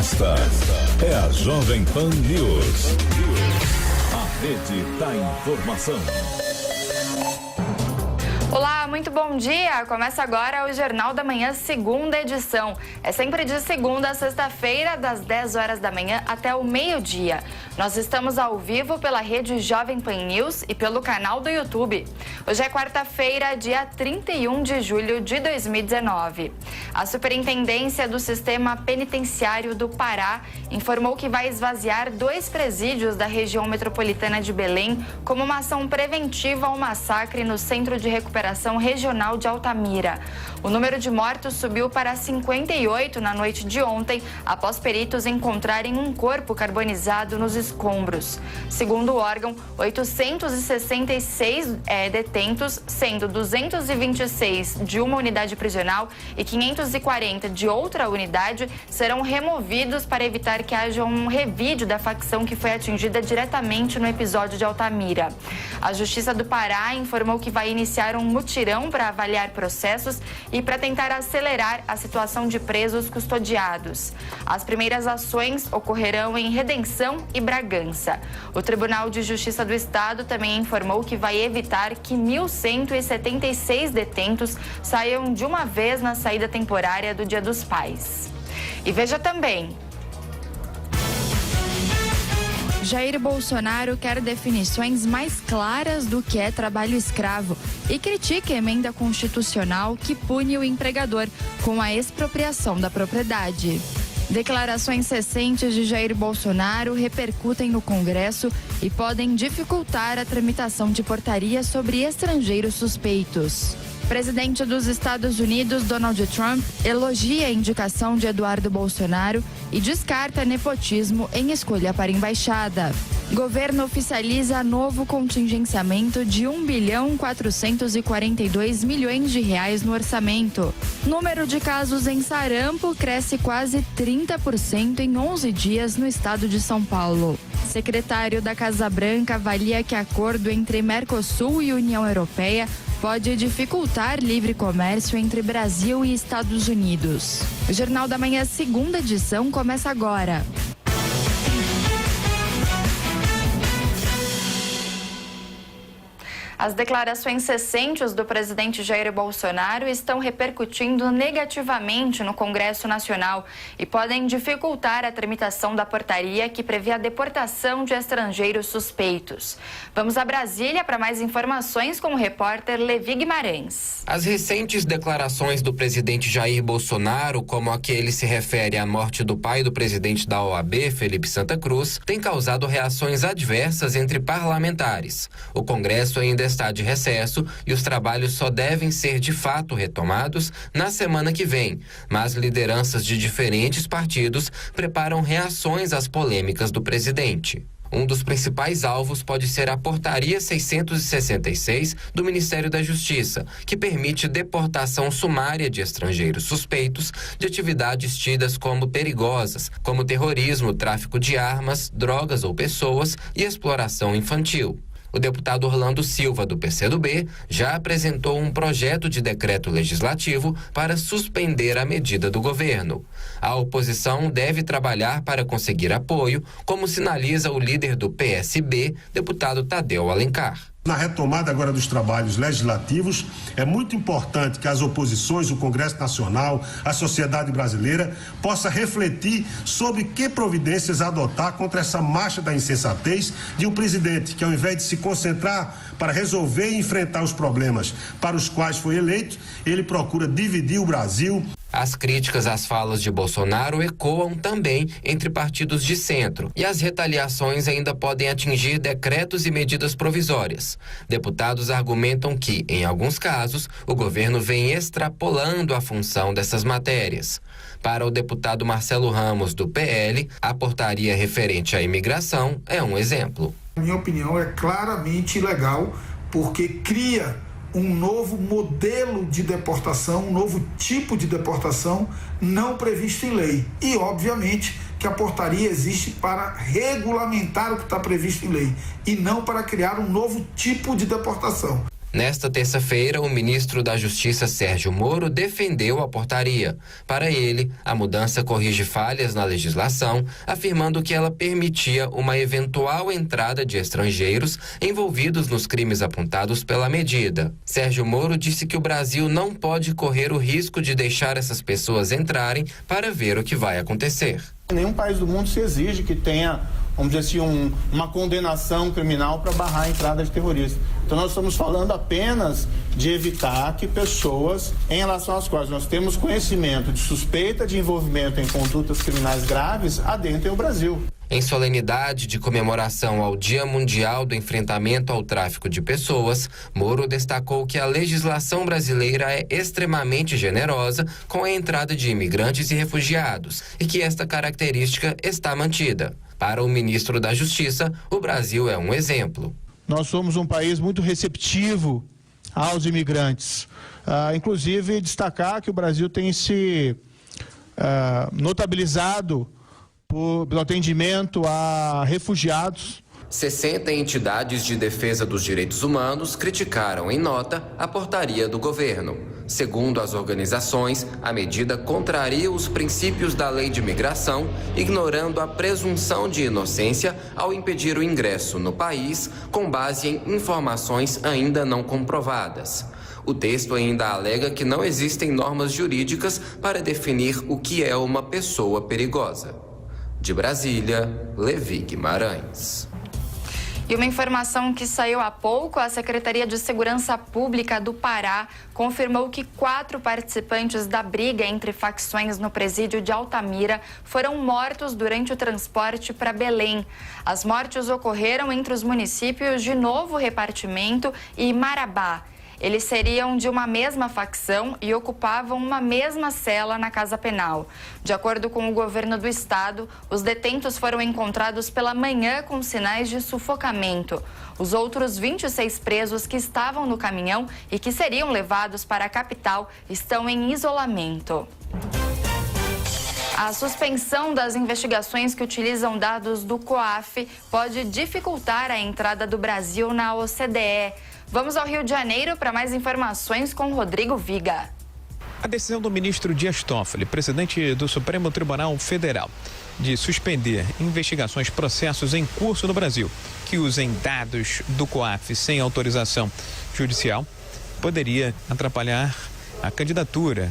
Esta é a Jovem Pan News. A rede da informação. Olá, muito bom dia. Começa agora o Jornal da Manhã, segunda edição. É sempre de segunda a sexta-feira, das 10 horas da manhã até o meio-dia. Nós estamos ao vivo pela rede Jovem Pan News e pelo canal do YouTube. Hoje é quarta-feira, dia 31 de julho de 2019. A Superintendência do Sistema Penitenciário do Pará informou que vai esvaziar 2 presídios da região metropolitana de Belém como uma ação preventiva ao massacre no Centro de Recuperação Regional de Altamira. O número de mortos subiu para 58 na noite de ontem, após peritos encontrarem um corpo carbonizado nos escombros. Segundo o órgão, 866 detentos, sendo 226 de uma unidade prisional e 540 de outra unidade, serão removidos para evitar que haja um revídeo da facção que foi atingida diretamente no episódio de Altamira. A Justiça do Pará informou que vai iniciar um mutirão para avaliar processos e para tentar acelerar a situação de presos custodiados. As primeiras ações ocorrerão em Redenção e Bragança. O Tribunal de Justiça do Estado também informou que vai evitar que 1.176 detentos saiam de uma vez na saída temporária do Dia dos Pais. E veja também: Jair Bolsonaro quer definições mais claras do que é trabalho escravo e critica a emenda constitucional que pune o empregador com a expropriação da propriedade. Declarações recentes de Jair Bolsonaro repercutem no Congresso e podem dificultar a tramitação de portarias sobre estrangeiros suspeitos. O presidente dos Estados Unidos, Donald Trump, elogia a indicação de Eduardo Bolsonaro e descarta nepotismo em escolha para a embaixada. Governo oficializa novo contingenciamento de R$1.442 bilhões no orçamento. Número de casos em sarampo cresce quase 30% em 11 dias no estado de São Paulo. Secretário da Casa Branca avalia que acordo entre Mercosul e União Europeia pode dificultar livre comércio entre Brasil e Estados Unidos. O Jornal da Manhã, segunda edição, começa agora. As declarações recentes do presidente Jair Bolsonaro estão repercutindo negativamente no Congresso Nacional e podem dificultar a tramitação da portaria que prevê a deportação de estrangeiros suspeitos. Vamos a Brasília para mais informações com o repórter Levi Guimarães. As recentes declarações do presidente Jair Bolsonaro, como a que ele se refere à morte do pai do presidente da OAB, Felipe Santa Cruz, têm causado reações adversas entre parlamentares. O Congresso ainda está de recesso e os trabalhos só devem ser de fato retomados na semana que vem, mas lideranças de diferentes partidos preparam reações às polêmicas do presidente. Um dos principais alvos pode ser a Portaria 666 do Ministério da Justiça, que permite deportação sumária de estrangeiros suspeitos de atividades tidas como perigosas, como terrorismo, tráfico de armas, drogas ou pessoas e exploração infantil. O deputado Orlando Silva, do PCdoB, já apresentou um projeto de decreto legislativo para suspender a medida do governo. A oposição deve trabalhar para conseguir apoio, como sinaliza o líder do PSB, deputado Tadeu Alencar. Na retomada agora dos trabalhos legislativos, é muito importante que as oposições, o Congresso Nacional, a sociedade brasileira, possa refletir sobre que providências adotar contra essa marcha da insensatez de um presidente que, ao invés de se concentrar para resolver e enfrentar os problemas para os quais foi eleito, ele procura dividir o Brasil. As críticas às falas de Bolsonaro ecoam também entre partidos de centro e as retaliações ainda podem atingir decretos e medidas provisórias. Deputados argumentam que, em alguns casos, o governo vem extrapolando a função dessas matérias. Para o deputado Marcelo Ramos, do PL, a portaria referente à imigração é um exemplo. Na minha opinião, é claramente ilegal porque cria um novo modelo de deportação, um novo tipo de deportação não previsto em lei. E, obviamente, que a portaria existe para regulamentar o que está previsto em lei e não para criar um novo tipo de deportação. Nesta terça-feira, o ministro da Justiça, Sérgio Moro, defendeu a portaria. Para ele, a mudança corrige falhas na legislação, afirmando que ela permitia uma eventual entrada de estrangeiros envolvidos nos crimes apontados pela medida. Sérgio Moro disse que o Brasil não pode correr o risco de deixar essas pessoas entrarem para ver o que vai acontecer. Nenhum país do mundo se exige que tenha, vamos dizer assim, uma condenação criminal para barrar a entrada de terroristas. Então nós estamos falando apenas de evitar que pessoas, em relação às quais nós temos conhecimento de suspeita de envolvimento em condutas criminais graves, adentrem o Brasil. Em solenidade de comemoração ao Dia Mundial do Enfrentamento ao Tráfico de Pessoas, Moro destacou que a legislação brasileira é extremamente generosa com a entrada de imigrantes e refugiados e que esta característica está mantida. Para o ministro da Justiça, o Brasil é um exemplo. Nós somos um país muito receptivo aos imigrantes. Inclusive, destacar que o Brasil tem se notabilizado pelo atendimento a refugiados. 60 entidades de defesa dos direitos humanos criticaram em nota a portaria do governo. Segundo as organizações, a medida contraria os princípios da lei de imigração, ignorando a presunção de inocência ao impedir o ingresso no país com base em informações ainda não comprovadas. O texto ainda alega que não existem normas jurídicas para definir o que é uma pessoa perigosa. De Brasília, Levi Guimarães. E uma informação que saiu há pouco, a Secretaria de Segurança Pública do Pará confirmou que 4 participantes da briga entre facções no presídio de Altamira foram mortos durante o transporte para Belém. As mortes ocorreram entre os municípios de Novo Repartimento e Marabá. Eles seriam de uma mesma facção e ocupavam uma mesma cela na Casa Penal. De acordo com o governo do estado, os detentos foram encontrados pela manhã com sinais de sufocamento. Os outros 26 presos que estavam no caminhão e que seriam levados para a capital estão em isolamento. A suspensão das investigações que utilizam dados do COAF pode dificultar a entrada do Brasil na OCDE. Vamos ao Rio de Janeiro para mais informações com Rodrigo Viga. A decisão do ministro Dias Toffoli, presidente do Supremo Tribunal Federal, de suspender investigações, processos em curso no Brasil que usem dados do COAF sem autorização judicial, poderia atrapalhar a candidatura,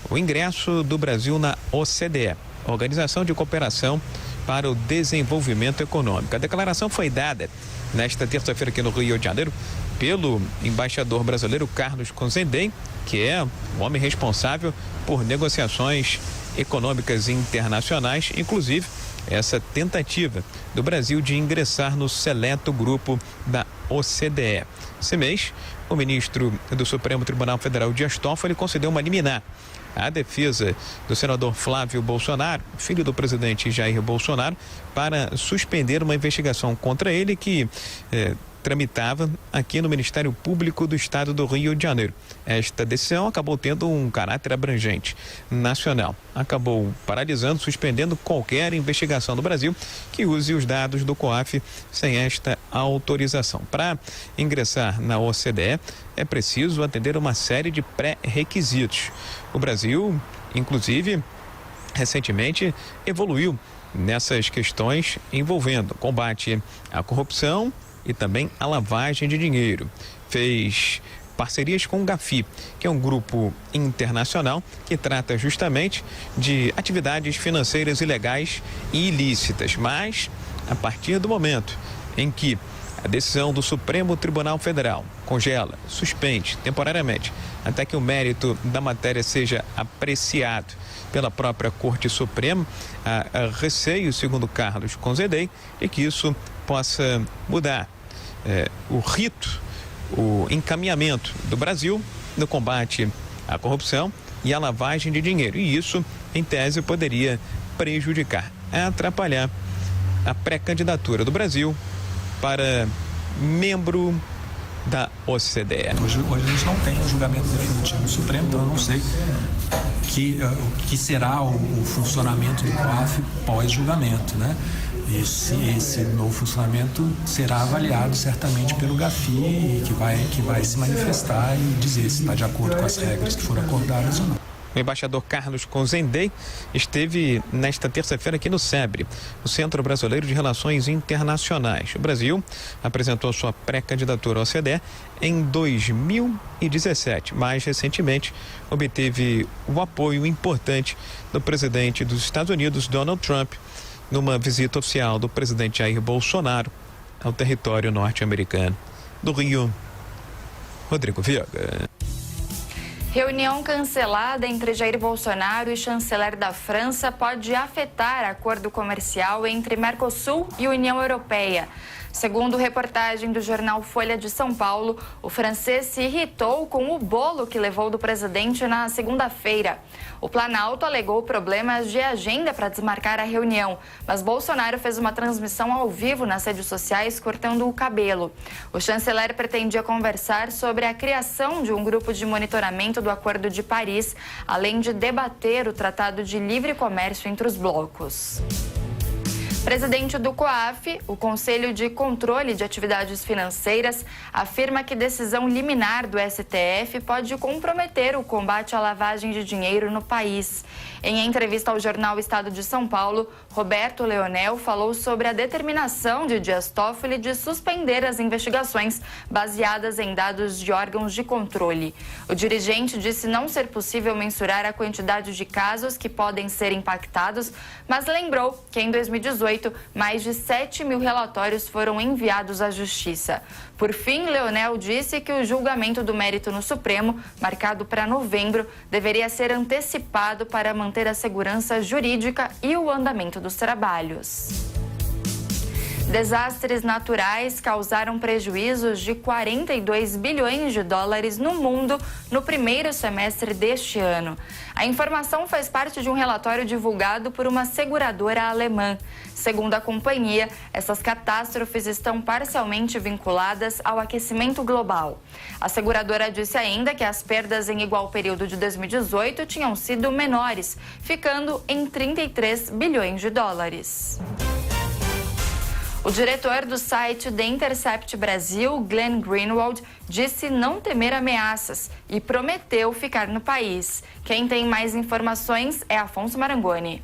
o ingresso do Brasil na OCDE, Organização de Cooperação para o Desenvolvimento Econômico. A declaração foi dada nesta terça-feira aqui no Rio de Janeiro pelo embaixador brasileiro Carlos Consendem, que é o homem responsável por negociações econômicas internacionais, inclusive essa tentativa do Brasil de ingressar no seleto grupo da OCDE. Esse mês, o ministro do Supremo Tribunal Federal, Dias Toffoli, concedeu uma liminar à defesa do senador Flávio Bolsonaro, filho do presidente Jair Bolsonaro, para suspender uma investigação contra ele que tramitava aqui no Ministério Público do Estado do Rio de Janeiro. Esta decisão acabou tendo um caráter abrangente nacional. Acabou paralisando, suspendendo qualquer investigação do Brasil que use os dados do COAF sem esta autorização. Para ingressar na OCDE, é preciso atender uma série de pré-requisitos. O Brasil, inclusive, recentemente evoluiu nessas questões envolvendo combate à corrupção e também a lavagem de dinheiro. Fez parcerias com o GAFI, que é um grupo internacional que trata justamente de atividades financeiras ilegais e ilícitas. Mas, a partir do momento em que a decisão do Supremo Tribunal Federal congela, suspende temporariamente, até que o mérito da matéria seja apreciado pela própria Corte Suprema, há receio, segundo Carlos Consendem, de que isso possa mudar o rito, o encaminhamento do Brasil no combate à corrupção e à lavagem de dinheiro. E isso, em tese, poderia prejudicar, atrapalhar a pré-candidatura do Brasil para membro da OCDE. Hoje a gente não tem um julgamento definitivo do Supremo, então eu não sei o que será o funcionamento do COAF pós-julgamento, né? Esse novo funcionamento será avaliado certamente pelo GAFI e que vai se manifestar e dizer se está de acordo com as regras que foram acordadas ou não. O embaixador Carlos Konzendey esteve nesta terça-feira aqui no SEBRE, o Centro Brasileiro de Relações Internacionais. O Brasil apresentou sua pré-candidatura ao OCDE em 2017. Mais recentemente, obteve o apoio importante do presidente dos Estados Unidos, Donald Trump, numa visita oficial do presidente Jair Bolsonaro ao território norte-americano. Do Rio, Rodrigo Viega. Reunião cancelada entre Jair Bolsonaro e chanceler da França pode afetar acordo comercial entre Mercosul e União Europeia. Segundo reportagem do jornal Folha de São Paulo, o francês se irritou com o bolo que levou do presidente na segunda-feira. O Planalto alegou problemas de agenda para desmarcar a reunião, mas Bolsonaro fez uma transmissão ao vivo nas redes sociais cortando o cabelo. O chanceler pretendia conversar sobre a criação de um grupo de monitoramento do Acordo de Paris, além de debater o Tratado de Livre Comércio entre os blocos. Presidente do COAF, o Conselho de Controle de Atividades Financeiras, afirma que decisão liminar do STF pode comprometer o combate à lavagem de dinheiro no país. Em entrevista ao jornal Estado de São Paulo, Roberto Leonel falou sobre a determinação de Dias Toffoli de suspender as investigações baseadas em dados de órgãos de controle. O dirigente disse não ser possível mensurar a quantidade de casos que podem ser impactados, mas lembrou que em 2018 mais de 7 mil relatórios foram enviados à Justiça. Por fim, Leonel disse que o julgamento do mérito no Supremo, marcado para novembro, deveria ser antecipado para manter a segurança jurídica e o andamento dos trabalhos. Desastres naturais causaram prejuízos de 42 bilhões de dólares no mundo no primeiro semestre deste ano. A informação faz parte de um relatório divulgado por uma seguradora alemã. Segundo a companhia, essas catástrofes estão parcialmente vinculadas ao aquecimento global. A seguradora disse ainda que as perdas em igual período de 2018 tinham sido menores, ficando em 33 bilhões de dólares. O diretor do site The Intercept Brasil, Glenn Greenwald, disse não temer ameaças e prometeu ficar no país. Quem tem mais informações é Afonso Marangoni.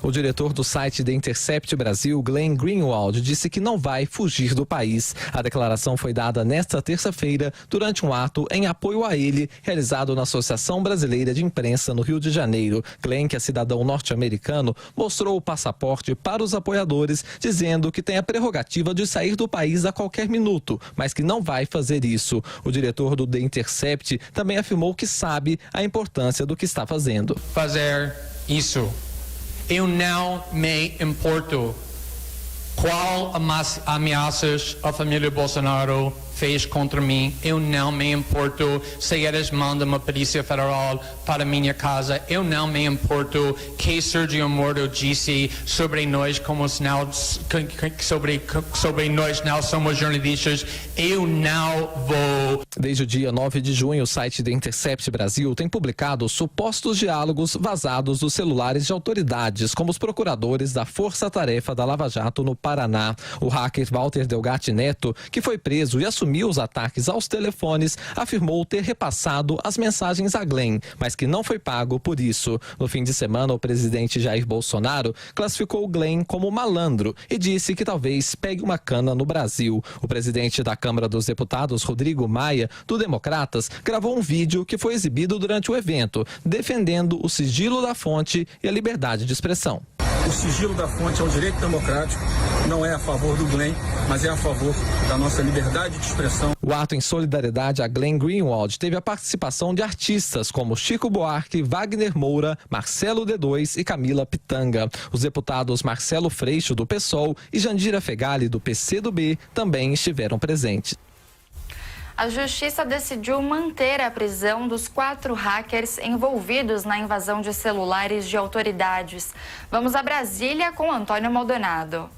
O diretor do site The Intercept Brasil, Glenn Greenwald, disse que não vai fugir do país. A declaração foi dada nesta terça-feira durante um ato em apoio a ele, realizado na Associação Brasileira de Imprensa no Rio de Janeiro. Glenn, que é cidadão norte-americano, mostrou o passaporte para os apoiadores, dizendo que tem a prerrogativa de sair do país a qualquer minuto, mas que não vai fazer isso. O diretor do The Intercept também afirmou que sabe a importância do que está fazendo. Fazer isso. Eu não me importo qual ameaças a família Bolsonaro fez contra mim. Eu não me importo se eles mandam uma polícia federal para minha casa. Eu não me importo que Sérgio Moro disse sobre nós como sobre nós não somos jornalistas. Eu não vou. Desde o dia 9 de junho, o site The Intercept Brasil tem publicado supostos diálogos vazados dos celulares de autoridades, como os procuradores da Força Tarefa da Lava Jato no Paraná. O hacker Walter Delgatti Neto, que foi preso e assumiu os ataques aos telefones, afirmou ter repassado as mensagens a Glenn, mas que não foi pago por isso. No fim de semana, o presidente Jair Bolsonaro classificou Glenn como malandro e disse que talvez pegue uma cana no Brasil. O presidente da Câmara dos Deputados, Rodrigo Maia, do Democratas, gravou um vídeo que foi exibido durante o evento, defendendo o sigilo da fonte e a liberdade de expressão. O sigilo da fonte é um direito democrático, não é a favor do Glenn, mas é a favor da nossa liberdade de expressão. O ato em solidariedade a Glenn Greenwald teve a participação de artistas como Chico Buarque, Wagner Moura, Marcelo D2 e Camila Pitanga. Os deputados Marcelo Freixo, do PSOL, e Jandira Fegali, do PCdoB, também estiveram presentes. A Justiça decidiu manter a prisão dos 4 hackers envolvidos na invasão de celulares de autoridades. Vamos a Brasília com Antônio Maldonado.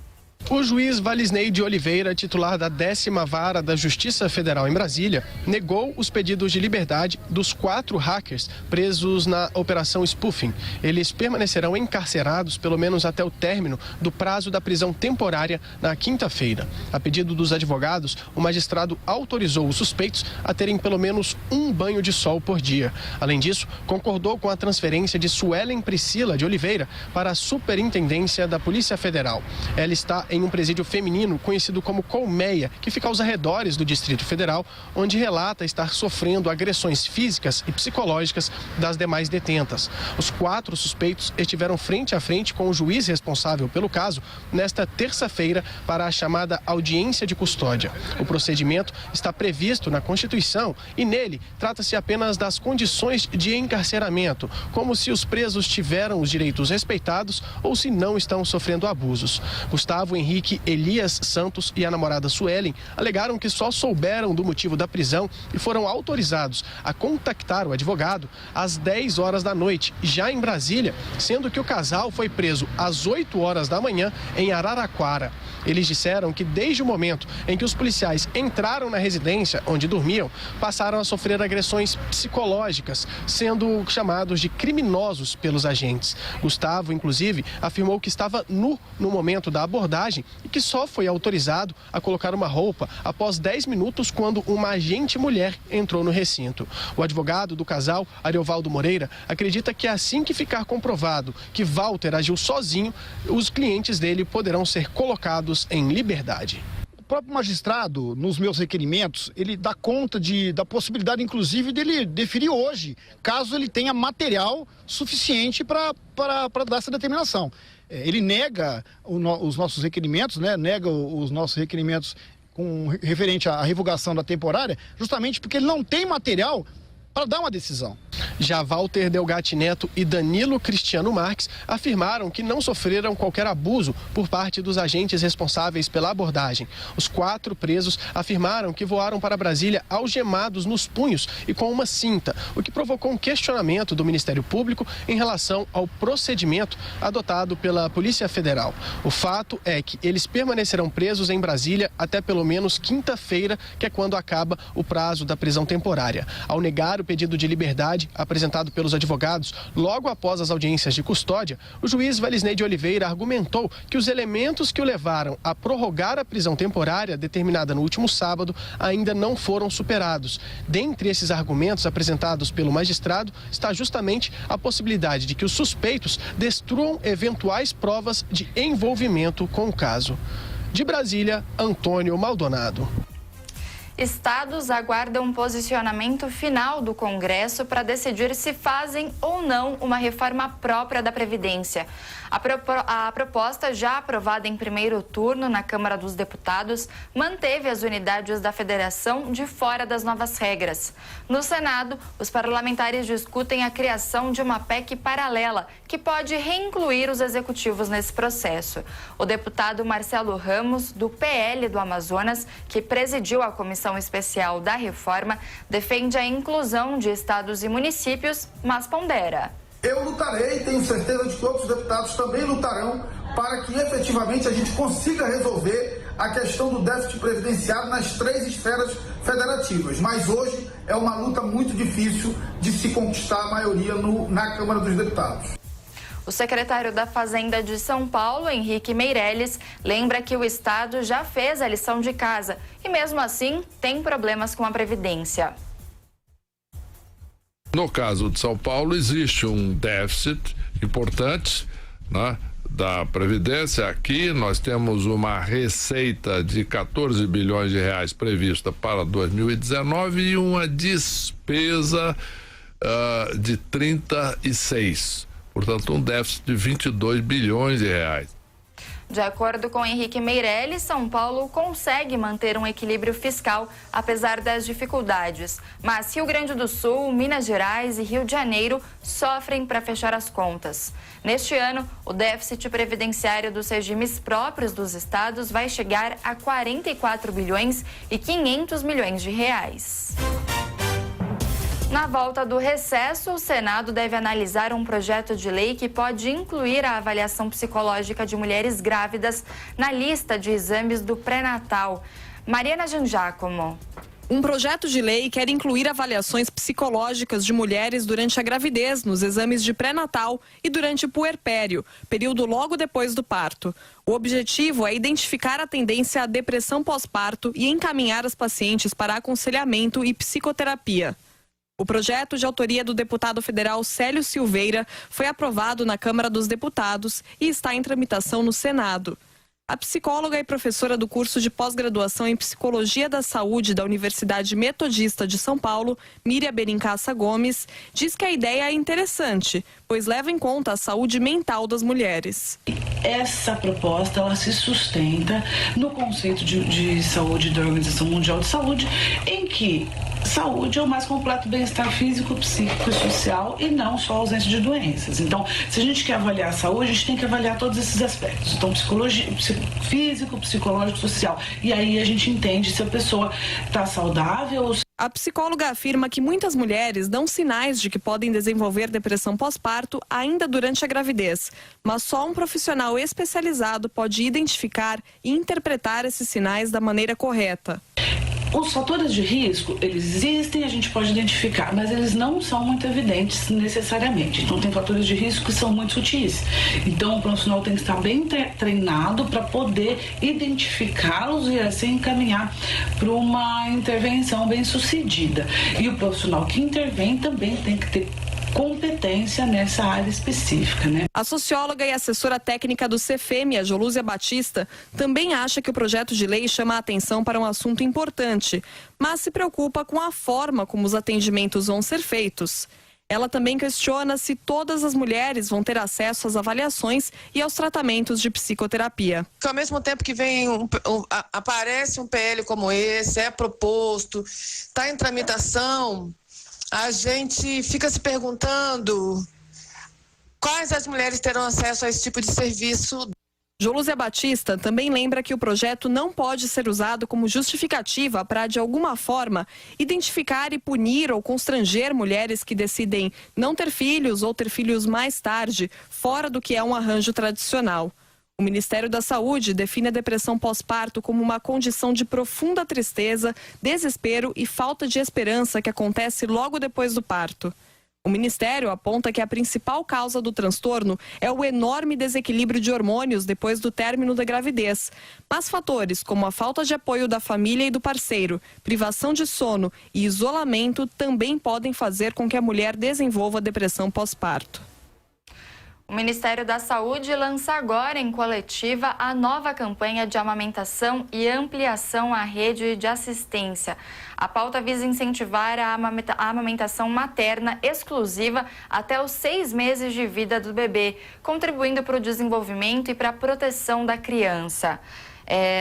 O juiz Valisney de Oliveira, titular da 10ª Vara da Justiça Federal em Brasília, negou os pedidos de liberdade dos 4 hackers presos na Operação Spoofing. Eles permanecerão encarcerados pelo menos até o término do prazo da prisão temporária na quinta-feira. A pedido dos advogados, o magistrado autorizou os suspeitos a terem pelo menos um banho de sol por dia. Além disso, concordou com a transferência de Suelen Priscila de Oliveira para a Superintendência da Polícia Federal. Ela está em um presídio feminino conhecido como Colmeia, que fica aos arredores do Distrito Federal, onde relata estar sofrendo agressões físicas e psicológicas das demais detentas. Os 4 suspeitos estiveram frente a frente com o juiz responsável pelo caso nesta terça-feira para a chamada audiência de custódia. O procedimento está previsto na Constituição e nele trata-se apenas das condições de encarceramento, como se os presos tiveram os direitos respeitados ou se não estão sofrendo abusos. Gustavo Henrique Elias Santos e a namorada Suelen alegaram que só souberam do motivo da prisão e foram autorizados a contactar o advogado às 10 horas da noite, já em Brasília, sendo que o casal foi preso às 8 horas da manhã em Araraquara. Eles disseram que desde o momento em que os policiais entraram na residência onde dormiam, passaram a sofrer agressões psicológicas, sendo chamados de criminosos pelos agentes. Gustavo, inclusive, afirmou que estava nu no momento da abordagem e que só foi autorizado a colocar uma roupa após 10 minutos quando uma agente mulher entrou no recinto. O advogado do casal, Ariovaldo Moreira, acredita que assim que ficar comprovado que Walter agiu sozinho, os clientes dele poderão ser colocados em liberdade. O próprio magistrado, nos meus requerimentos, ele dá conta da possibilidade, inclusive, dele deferir hoje, caso ele tenha material suficiente para dar essa determinação. Ele nega os nossos requerimentos, né? Nega os nossos requerimentos referente à revogação da temporária, justamente porque ele não tem material para dar uma decisão. Já Walter Delgatti Neto e Danilo Cristiano Marques afirmaram que não sofreram qualquer abuso por parte dos agentes responsáveis pela abordagem. Os 4 presos afirmaram que voaram para Brasília algemados nos punhos e com uma cinta, o que provocou um questionamento do Ministério Público em relação ao procedimento adotado pela Polícia Federal. O fato é que eles permanecerão presos em Brasília até pelo menos quinta-feira, que é quando acaba o prazo da prisão temporária. Ao negar o pedido de liberdade apresentado pelos advogados logo após as audiências de custódia, o juiz Valisney de Oliveira argumentou que os elementos que o levaram a prorrogar a prisão temporária determinada no último sábado ainda não foram superados. Dentre esses argumentos apresentados pelo magistrado está justamente a possibilidade de que os suspeitos destruam eventuais provas de envolvimento com o caso. De Brasília, Antônio Maldonado. Estados aguardam um posicionamento final do Congresso para decidir se fazem ou não uma reforma própria da Previdência. A proposta, já aprovada em primeiro turno na Câmara dos Deputados, manteve as unidades da federação de fora das novas regras. No Senado, os parlamentares discutem a criação de uma PEC paralela, que pode reincluir os executivos nesse processo. O deputado Marcelo Ramos, do PL do Amazonas, que presidiu a Comissão Especial da Reforma, defende a inclusão de estados e municípios, mas pondera. Eu lutarei, tenho certeza de que outros deputados também lutarão para que efetivamente a gente consiga resolver a questão do déficit previdenciário nas 3 esferas federativas. Mas hoje é uma luta muito difícil de se conquistar a maioria na Câmara dos Deputados. O secretário da Fazenda de São Paulo, Henrique Meirelles, lembra que o Estado já fez a lição de casa e, mesmo assim, tem problemas com a Previdência. No caso de São Paulo, existe um déficit importante, né, da Previdência. Aqui nós temos uma receita de 14 bilhões de reais prevista para 2019 e uma despesa de 36. Portanto, um déficit de 22 bilhões de reais. De acordo com Henrique Meirelles, São Paulo consegue manter um equilíbrio fiscal, apesar das dificuldades. Mas Rio Grande do Sul, Minas Gerais e Rio de Janeiro sofrem para fechar as contas. Neste ano, o déficit previdenciário dos regimes próprios dos estados vai chegar a 44 bilhões e 500 milhões de reais. Na volta do recesso, o Senado deve analisar um projeto de lei que pode incluir a avaliação psicológica de mulheres grávidas na lista de exames do pré-natal. Mariana Jangiacomo. Um projeto de lei quer incluir avaliações psicológicas de mulheres durante a gravidez, nos exames de pré-natal e durante o puerpério, período logo depois do parto. O objetivo é identificar a tendência à depressão pós-parto e encaminhar as pacientes para aconselhamento e psicoterapia. O projeto, de autoria do deputado federal Célio Silveira, foi aprovado na Câmara dos Deputados e está em tramitação no Senado. A psicóloga e professora do curso de pós-graduação em Psicologia da Saúde da Universidade Metodista de São Paulo, Miriam Benincasa Gomes, diz que a ideia é interessante, pois leva em conta a saúde mental das mulheres. Essa proposta ela se sustenta no conceito de saúde da Organização Mundial de Saúde, em que saúde é o mais completo bem-estar físico, psíquico e social e não só a ausência de doenças. Então, se a gente quer avaliar a saúde, a gente tem que avaliar todos esses aspectos. Então, físico, psicológico, social. E aí a gente entende se a pessoa está saudável. A psicóloga afirma que muitas mulheres dão sinais de que podem desenvolver depressão pós-parto ainda durante a gravidez, mas só um profissional especializado pode identificar e interpretar esses sinais da maneira correta. Os fatores de risco, eles existem, a gente pode identificar, mas eles não são muito evidentes necessariamente. Então, tem fatores de risco que são muito sutis. Então, o profissional tem que estar bem treinado para poder identificá-los e assim encaminhar para uma intervenção bem sucedida. E o profissional que intervém também tem que ter competência nessa área específica, né? A socióloga e assessora técnica do Cefem, a Jolúzia Batista, também acha que o projeto de lei chama a atenção para um assunto importante, mas se preocupa com a forma como os atendimentos vão ser feitos. Ela também questiona se todas as mulheres vão ter acesso às avaliações e aos tratamentos de psicoterapia. Ao mesmo tempo que aparece um PL como esse, é proposto, está em tramitação, a gente fica se perguntando quais as mulheres terão acesso a esse tipo de serviço. Jolúzia Batista também lembra que o projeto não pode ser usado como justificativa para, de alguma forma, identificar e punir ou constranger mulheres que decidem não ter filhos ou ter filhos mais tarde, fora do que é um arranjo tradicional. O Ministério da Saúde define a depressão pós-parto como uma condição de profunda tristeza, desespero e falta de esperança que acontece logo depois do parto. O Ministério aponta que a principal causa do transtorno é o enorme desequilíbrio de hormônios depois do término da gravidez. Mas fatores como a falta de apoio da família e do parceiro, privação de sono e isolamento também podem fazer com que a mulher desenvolva depressão pós-parto. O Ministério da Saúde lança agora em coletiva a nova campanha de amamentação e ampliação à rede de assistência. A pauta visa incentivar a amamentação materna exclusiva até os 6 meses de vida do bebê, contribuindo para o desenvolvimento e para a proteção da criança.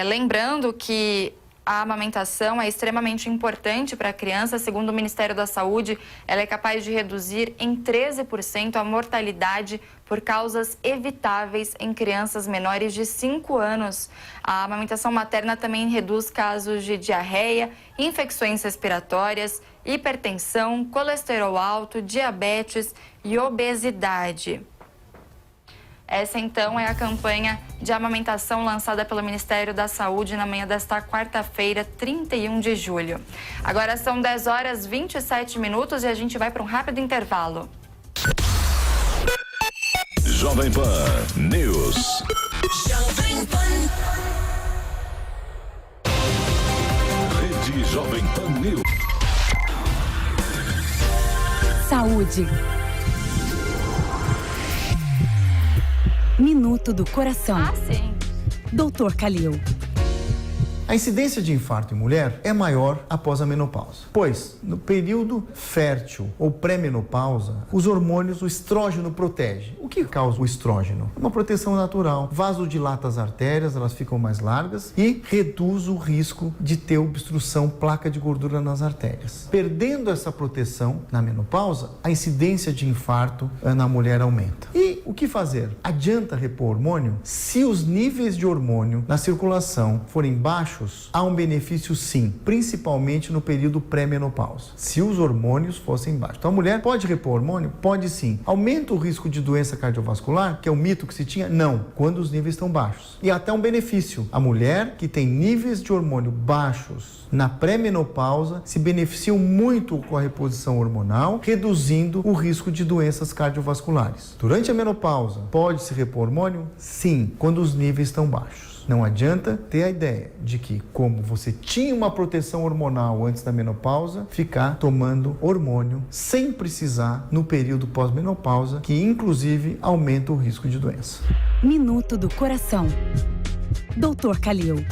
Lembrando que a amamentação é extremamente importante para a criança. Segundo o Ministério da Saúde, ela é capaz de reduzir em 13% a mortalidade por causas evitáveis em crianças menores de 5 anos. A amamentação materna também reduz casos de diarreia, infecções respiratórias, hipertensão, colesterol alto, diabetes e obesidade. Essa, então, é a campanha de amamentação lançada pelo Ministério da Saúde na manhã desta quarta-feira, 31 de julho. Agora são 10h27 e a gente vai para um rápido intervalo. Jovem Pan News. Jovem Pan. Rede Jovem Pan News. Saúde. Minuto do Coração. Sim. Dr. Calil. A incidência de infarto em mulher é maior após a menopausa, pois no período fértil ou pré-menopausa, os hormônios, o estrógeno protege. O que causa o estrógeno? Uma proteção natural, vasodilata as artérias, elas ficam mais largas e reduz o risco de ter obstrução, placa de gordura nas artérias. Perdendo essa proteção na menopausa, a incidência de infarto na mulher aumenta. E o que fazer? Adianta repor hormônio? Se os níveis de hormônio na circulação forem baixos, baixos, há um benefício sim, principalmente no período pré-menopausa, se os hormônios fossem baixos. Então a mulher pode repor hormônio? Pode sim. Aumenta o risco de doença cardiovascular, que é o mito que se tinha? Não, quando os níveis estão baixos. E até um benefício, a mulher que tem níveis de hormônio baixos na pré-menopausa se beneficiam muito com a reposição hormonal, reduzindo o risco de doenças cardiovasculares. Durante a menopausa, pode-se repor hormônio? Sim, quando os níveis estão baixos. Não adianta ter a ideia de que, como você tinha uma proteção hormonal antes da menopausa, ficar tomando hormônio sem precisar no período pós-menopausa, que inclusive aumenta o risco de doença. Minuto do Coração. Dr. Calil.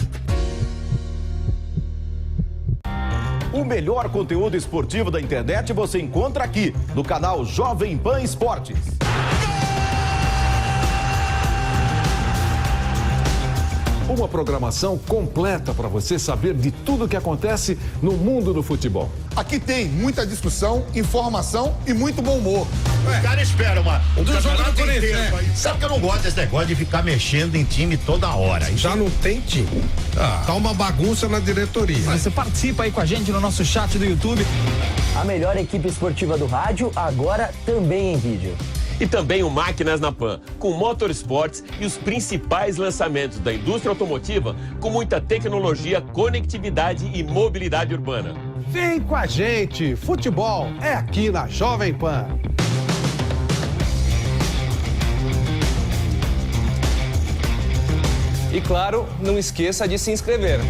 O melhor conteúdo esportivo da internet você encontra aqui, no canal Jovem Pan Esportes. Uma programação completa para você saber de tudo o que acontece no mundo do futebol. Aqui tem muita discussão, informação e muito bom humor. O cara espera um do jogo do Corinthians, inteiro, né? Sabe que eu não gosto desse negócio de ficar mexendo em time toda hora. Já não tem time. Tá uma bagunça na diretoria. Você participa aí com a gente no nosso chat do YouTube. A melhor equipe esportiva do rádio, agora também em vídeo. E também o Máquinas na Pan, com motorsports e os principais lançamentos da indústria automotiva, com muita tecnologia, conectividade e mobilidade urbana. Vem com a gente, futebol é aqui na Jovem Pan. E claro, não esqueça de se inscrever.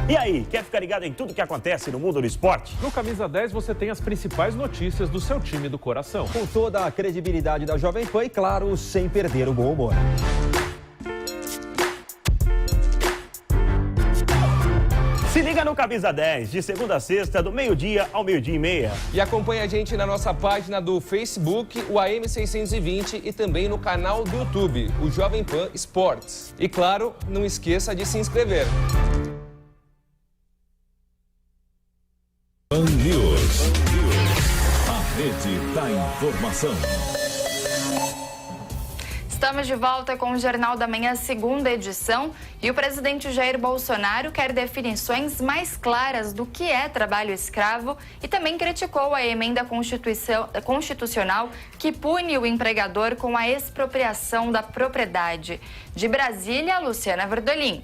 E aí, quer ficar ligado em tudo que acontece no mundo do esporte? No Camisa 10 você tem as principais notícias do seu time do coração. Com toda a credibilidade da Jovem Pan e, claro, sem perder o bom humor. Se liga no Camisa 10, de segunda a sexta, do meio-dia ao meio-dia e meia. E acompanha a gente na nossa página do Facebook, o AM620, e também no canal do YouTube, o Jovem Pan Esportes. E claro, não esqueça de se inscrever. Pan News, a rede da informação. Estamos de volta com o Jornal da Manhã, segunda edição, e o presidente Jair Bolsonaro quer definições mais claras do que é trabalho escravo e também criticou a emenda constitucional que pune o empregador com a expropriação da propriedade. De Brasília, Luciana Verdolim.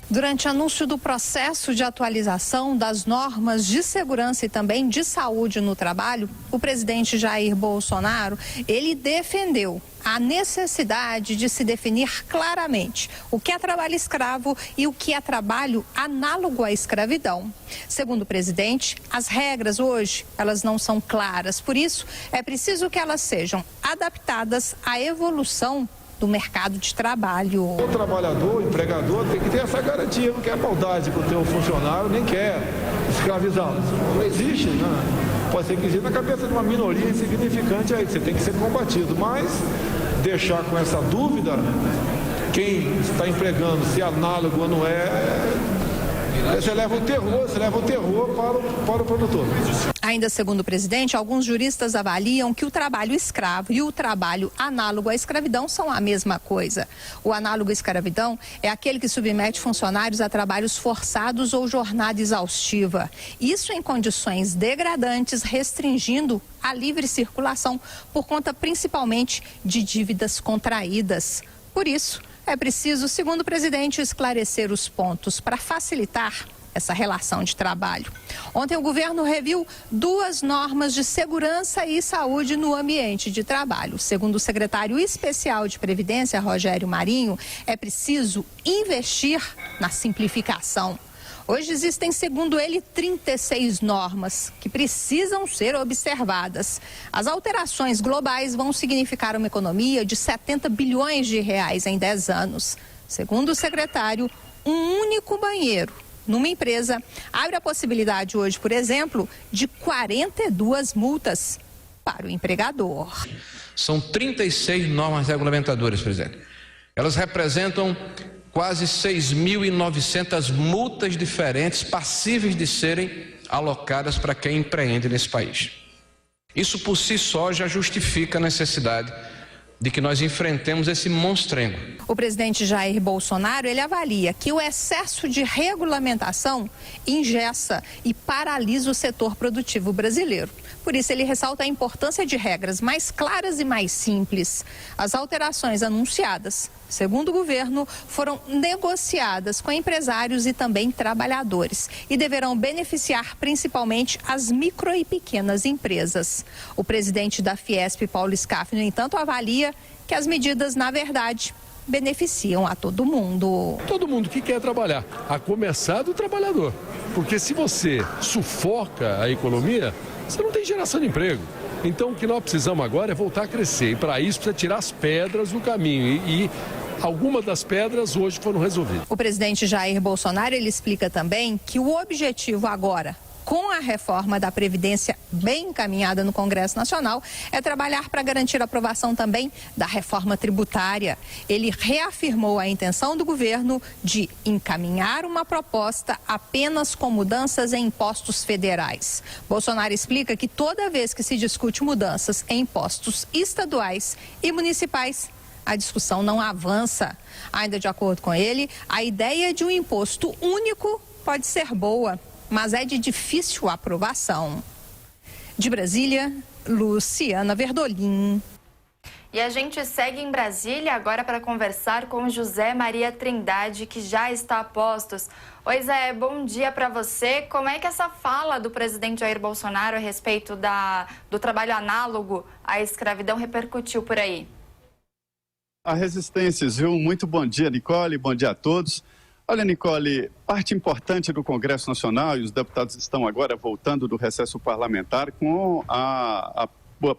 Durante anúncio do processo de atualização das normas de segurança e também de saúde no trabalho, o presidente Jair Bolsonaro, ele defendeu a necessidade de se definir claramente o que é trabalho escravo e o que é trabalho análogo à escravidão. Segundo o presidente, as regras hoje, elas não são claras, por isso é preciso que elas sejam adaptadas à evolução do mercado de trabalho. O trabalhador, o empregador tem que ter essa garantia, não quer maldade com o teu funcionário, nem quer escravizar. Não existe, né? Pode ser que exista na cabeça de uma minoria insignificante aí, você tem que ser combatido, mas deixar com essa dúvida quem está empregando, se é análogo ou não é, você leva o terror para o produtor. Ainda segundo o presidente, alguns juristas avaliam que o trabalho escravo e o trabalho análogo à escravidão são a mesma coisa. O análogo à escravidão é aquele que submete funcionários a trabalhos forçados ou jornada exaustiva. Isso em condições degradantes, restringindo a livre circulação por conta principalmente de dívidas contraídas. Por isso, é preciso, segundo o presidente, esclarecer os pontos para facilitar essa relação de trabalho. Ontem o governo reviu 2 normas de segurança e saúde no ambiente de trabalho. Segundo o secretário especial de Previdência, Rogério Marinho, é preciso investir na simplificação. Hoje existem, segundo ele, 36 normas que precisam ser observadas. As alterações globais vão significar uma economia de 70 bilhões de reais em 10 anos. Segundo o secretário, um único banheiro numa empresa abre a possibilidade hoje, por exemplo, de 42 multas para o empregador. São 36 normas regulamentadoras, presidente. Elas representam quase 6.900 multas diferentes passíveis de serem alocadas para quem empreende nesse país. Isso por si só já justifica a necessidade de que nós enfrentemos esse monstrengo. O presidente Jair Bolsonaro, ele avalia que o excesso de regulamentação engessa e paralisa o setor produtivo brasileiro. Por isso, ele ressalta a importância de regras mais claras e mais simples. As alterações anunciadas, segundo o governo, foram negociadas com empresários e também trabalhadores e deverão beneficiar principalmente as micro e pequenas empresas. O presidente da Fiesp, Paulo Scaff, no entanto, avalia que as medidas, na verdade, beneficiam a todo mundo. Todo mundo que quer trabalhar, a começar do trabalhador. Porque se você sufoca a economia, você não tem geração de emprego. Então o que nós precisamos agora é voltar a crescer. E para isso precisa tirar as pedras do caminho. E algumas das pedras hoje foram resolvidas. O presidente Jair Bolsonaro, ele explica também que o objetivo agora, com a reforma da Previdência bem encaminhada no Congresso Nacional, é trabalhar para garantir a aprovação também da reforma tributária. Ele reafirmou a intenção do governo de encaminhar uma proposta apenas com mudanças em impostos federais. Bolsonaro explica que toda vez que se discute mudanças em impostos estaduais e municipais, a discussão não avança. Ainda de acordo com ele, a ideia de um imposto único pode ser boa, mas é de difícil aprovação. De Brasília, Luciana Verdolim. E a gente segue em Brasília agora para conversar com José Maria Trindade, que já está a postos. Oi, Zé, bom dia para você. Como é que essa fala do presidente Jair Bolsonaro a respeito do trabalho análogo à escravidão repercutiu por aí? A Resistências, viu? Muito bom dia, Nicole, bom dia a todos. Olha, Nicole, parte importante do Congresso Nacional, e os deputados estão agora voltando do recesso parlamentar com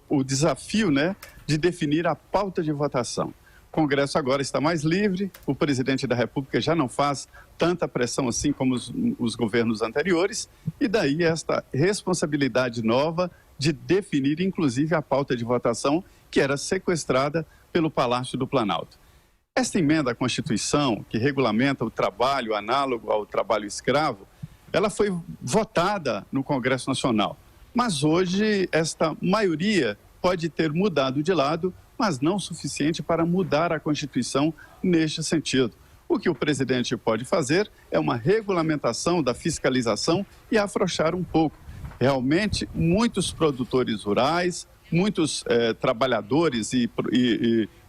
o desafio, né, de definir a pauta de votação. O Congresso agora está mais livre, o presidente da República já não faz tanta pressão assim como os governos anteriores, e daí esta responsabilidade nova de definir, inclusive, a pauta de votação que era sequestrada pelo Palácio do Planalto. Esta emenda à Constituição, que regulamenta o trabalho análogo ao trabalho escravo, ela foi votada no Congresso Nacional. Mas hoje esta maioria pode ter mudado de lado, mas não o suficiente para mudar a Constituição neste sentido. O que o presidente pode fazer é uma regulamentação da fiscalização e afrouxar um pouco. Realmente, muitos produtores rurais, muitos trabalhadores e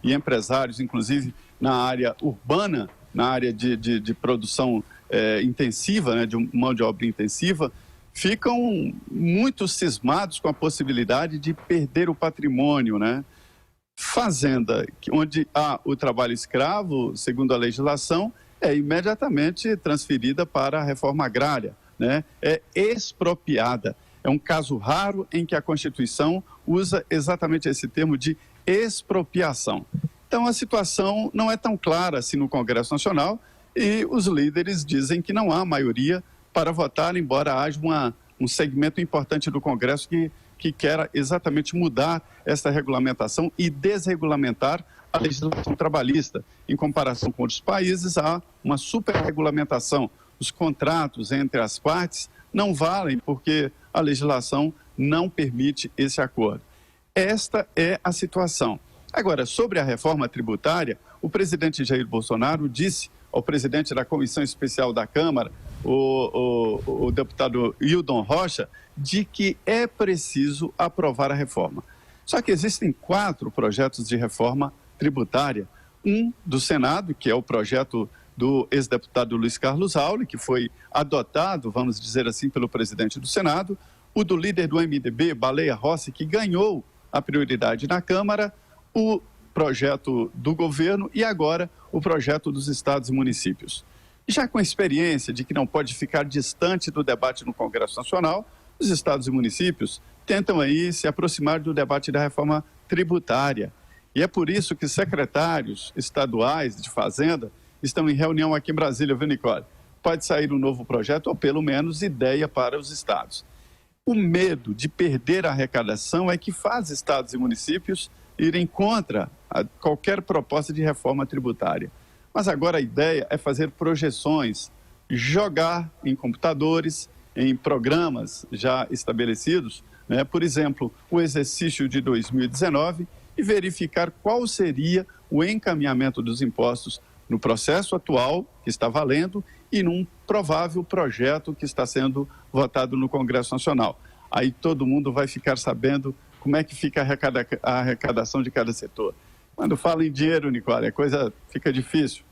empresários, inclusive na área urbana, na área de produção intensiva, né, de mão de obra intensiva, ficam muito cismados com a possibilidade de perder o patrimônio, né? Fazenda, onde há o trabalho escravo, segundo a legislação, é imediatamente transferida para a reforma agrária, né? É expropriada. É um caso raro em que a Constituição usa exatamente esse termo de expropriação. Então, a situação não é tão clara assim no Congresso Nacional e os líderes dizem que não há maioria para votar, embora haja um segmento importante do Congresso que quer exatamente mudar essa regulamentação e desregulamentar a legislação trabalhista. Em comparação com outros países, há uma superregulamentação. Os contratos entre as partes não valem porque a legislação não permite esse acordo. Esta é a situação. Agora, sobre a reforma tributária, o presidente Jair Bolsonaro disse ao presidente da Comissão Especial da Câmara, o deputado Hildon Rocha, de que é preciso aprovar a reforma. Só que existem 4 projetos de reforma tributária. Um do Senado, que é o projeto do ex-deputado Luiz Carlos Raul, que foi adotado, vamos dizer assim, pelo presidente do Senado. O do líder do MDB, Baleia Rossi, que ganhou a prioridade na Câmara. O projeto do governo e agora o projeto dos estados e municípios. Já com a experiência de que não pode ficar distante do debate no Congresso Nacional, os estados e municípios tentam aí se aproximar do debate da reforma tributária. E é por isso que secretários estaduais de Fazenda estão em reunião aqui em Brasília, viu, Nicole? Pode sair um novo projeto ou pelo menos ideia para os estados. O medo de perder a arrecadação é que faz estados e municípios irem contra qualquer proposta de reforma tributária. Mas agora a ideia é fazer projeções, jogar em computadores, em programas já estabelecidos, né? Por exemplo, o exercício de 2019 e verificar qual seria o encaminhamento dos impostos no processo atual, que está valendo, e num provável projeto que está sendo votado no Congresso Nacional. Aí todo mundo vai ficar sabendo como é que fica a arrecadação de cada setor. Quando fala em dinheiro, Nicole, a coisa fica difícil.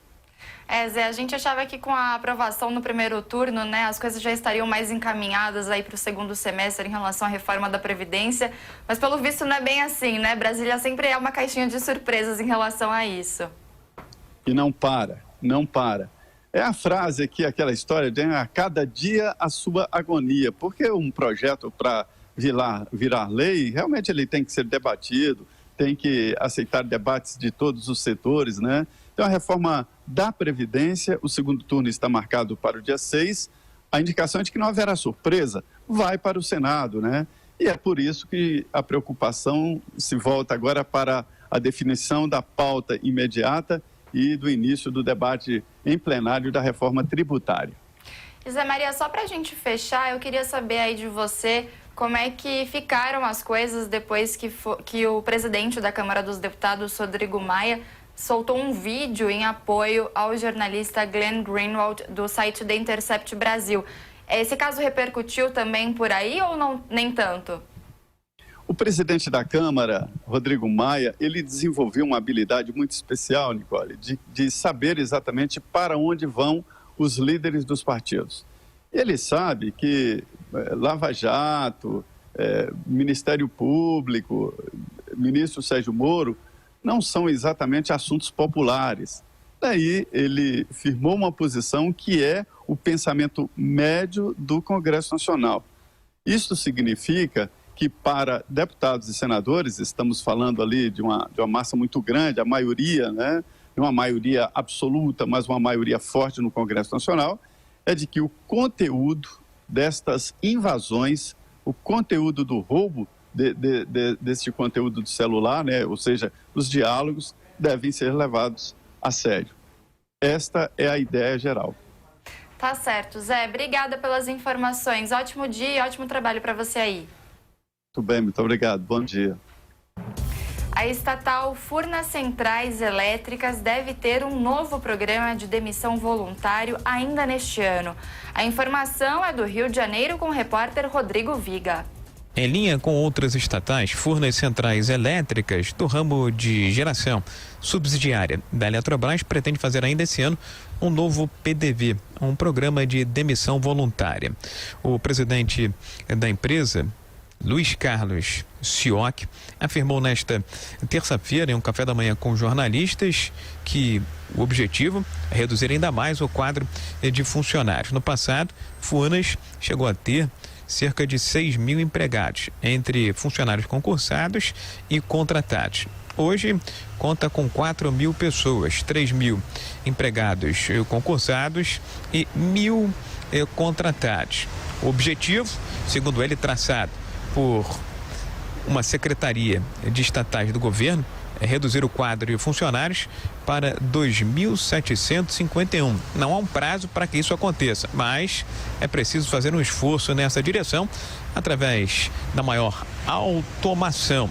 Zé, a gente achava que com a aprovação no primeiro turno, né, as coisas já estariam mais encaminhadas aí para o segundo semestre em relação à reforma da Previdência, mas pelo visto não é bem assim, né? Brasília sempre é uma caixinha de surpresas em relação a isso. E não para. É a frase aqui, aquela história de a cada dia a sua agonia, porque um projeto para virar lei, realmente ele tem que ser debatido, tem que aceitar debates de todos os setores, né? Então, a reforma da Previdência, o segundo turno está marcado para o dia 6, a indicação é de que não haverá surpresa, vai para o Senado, né? E é por isso que a preocupação se volta agora para a definição da pauta imediata e do início do debate em plenário da reforma tributária. Zé Maria, só para a gente fechar, eu queria saber aí de você como é que ficaram as coisas depois que o presidente da Câmara dos Deputados, Rodrigo Maia, soltou um vídeo em apoio ao jornalista Glenn Greenwald do site The Intercept Brasil. Esse caso repercutiu também por aí ou não, nem tanto? O presidente da Câmara, Rodrigo Maia, ele desenvolveu uma habilidade muito especial, Nicole, de saber exatamente para onde vão os líderes dos partidos. Ele sabe que Lava Jato, Ministério Público, ministro Sérgio Moro, não são exatamente assuntos populares. Daí ele firmou uma posição que é o pensamento médio do Congresso Nacional. Isso significa que para deputados e senadores, estamos falando ali de uma massa muito grande, a maioria, né, não uma maioria absoluta, mas uma maioria forte no Congresso Nacional, é de que o conteúdo destas invasões, o conteúdo do roubo desse conteúdo do celular, né? Ou seja, os diálogos devem ser levados a sério. Esta é a ideia geral. Tá certo, Zé. Obrigada pelas informações. Ótimo dia e ótimo trabalho para você aí. Muito bem, muito obrigado. Bom dia. A estatal Furnas Centrais Elétricas deve ter um novo programa de demissão voluntário ainda neste ano. A informação é do Rio de Janeiro com o repórter Rodrigo Viga. Em linha com outras estatais, Furnas Centrais Elétricas do ramo de geração subsidiária da Eletrobras pretende fazer ainda esse ano um novo PDV, um programa de demissão voluntária. O presidente da empresa, Luiz Carlos Sioc, afirmou nesta terça-feira, em um café da manhã com jornalistas, que o objetivo é reduzir ainda mais o quadro de funcionários. No passado, Furnas chegou a ter cerca de 6 mil empregados, entre funcionários concursados e contratados. Hoje, conta com 4 mil pessoas, 3 mil empregados concursados e 1.000 contratados. O objetivo, segundo ele, traçado por uma secretaria de estatais do governo, é reduzir o quadro de funcionários para 2.751. Não há um prazo para que isso aconteça, mas é preciso fazer um esforço nessa direção através da maior automação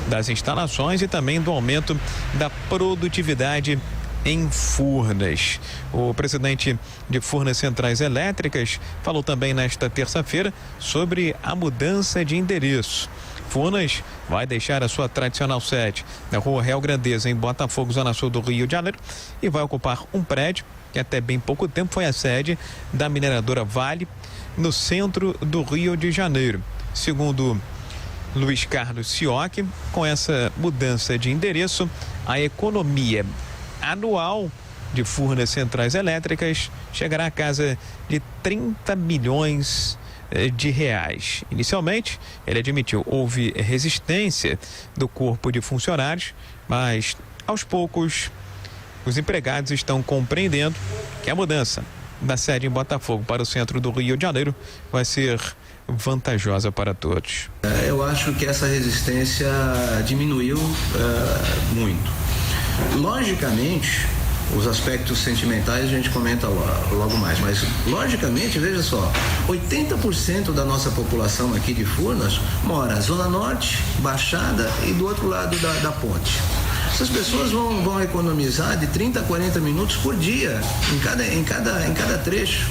das instalações e também do aumento da produtividade em Furnas. O presidente de Furnas Centrais Elétricas falou também nesta terça-feira sobre a mudança de endereço. Furnas vai deixar a sua tradicional sede na Rua Real Grandeza, em Botafogo, Zona Sul do Rio de Janeiro, e vai ocupar um prédio que até bem pouco tempo foi a sede da mineradora Vale, no centro do Rio de Janeiro. Segundo Luiz Carlos Sioc, com essa mudança de endereço, a economia anual de Furnas Centrais Elétricas chegará à casa de 30 milhões de reais. Inicialmente, ele admitiu, houve resistência do corpo de funcionários, mas aos poucos os empregados estão compreendendo que a mudança da sede em Botafogo para o centro do Rio de Janeiro vai ser vantajosa para todos. Eu acho que essa resistência diminuiu muito. Logicamente Os aspectos sentimentais a gente comenta logo mais, mas logicamente, veja só, 80% da nossa população aqui de Furnas mora Zona Norte, Baixada e do outro lado da ponte. Essas pessoas vão economizar de 30 a 40 minutos por dia em cada trecho.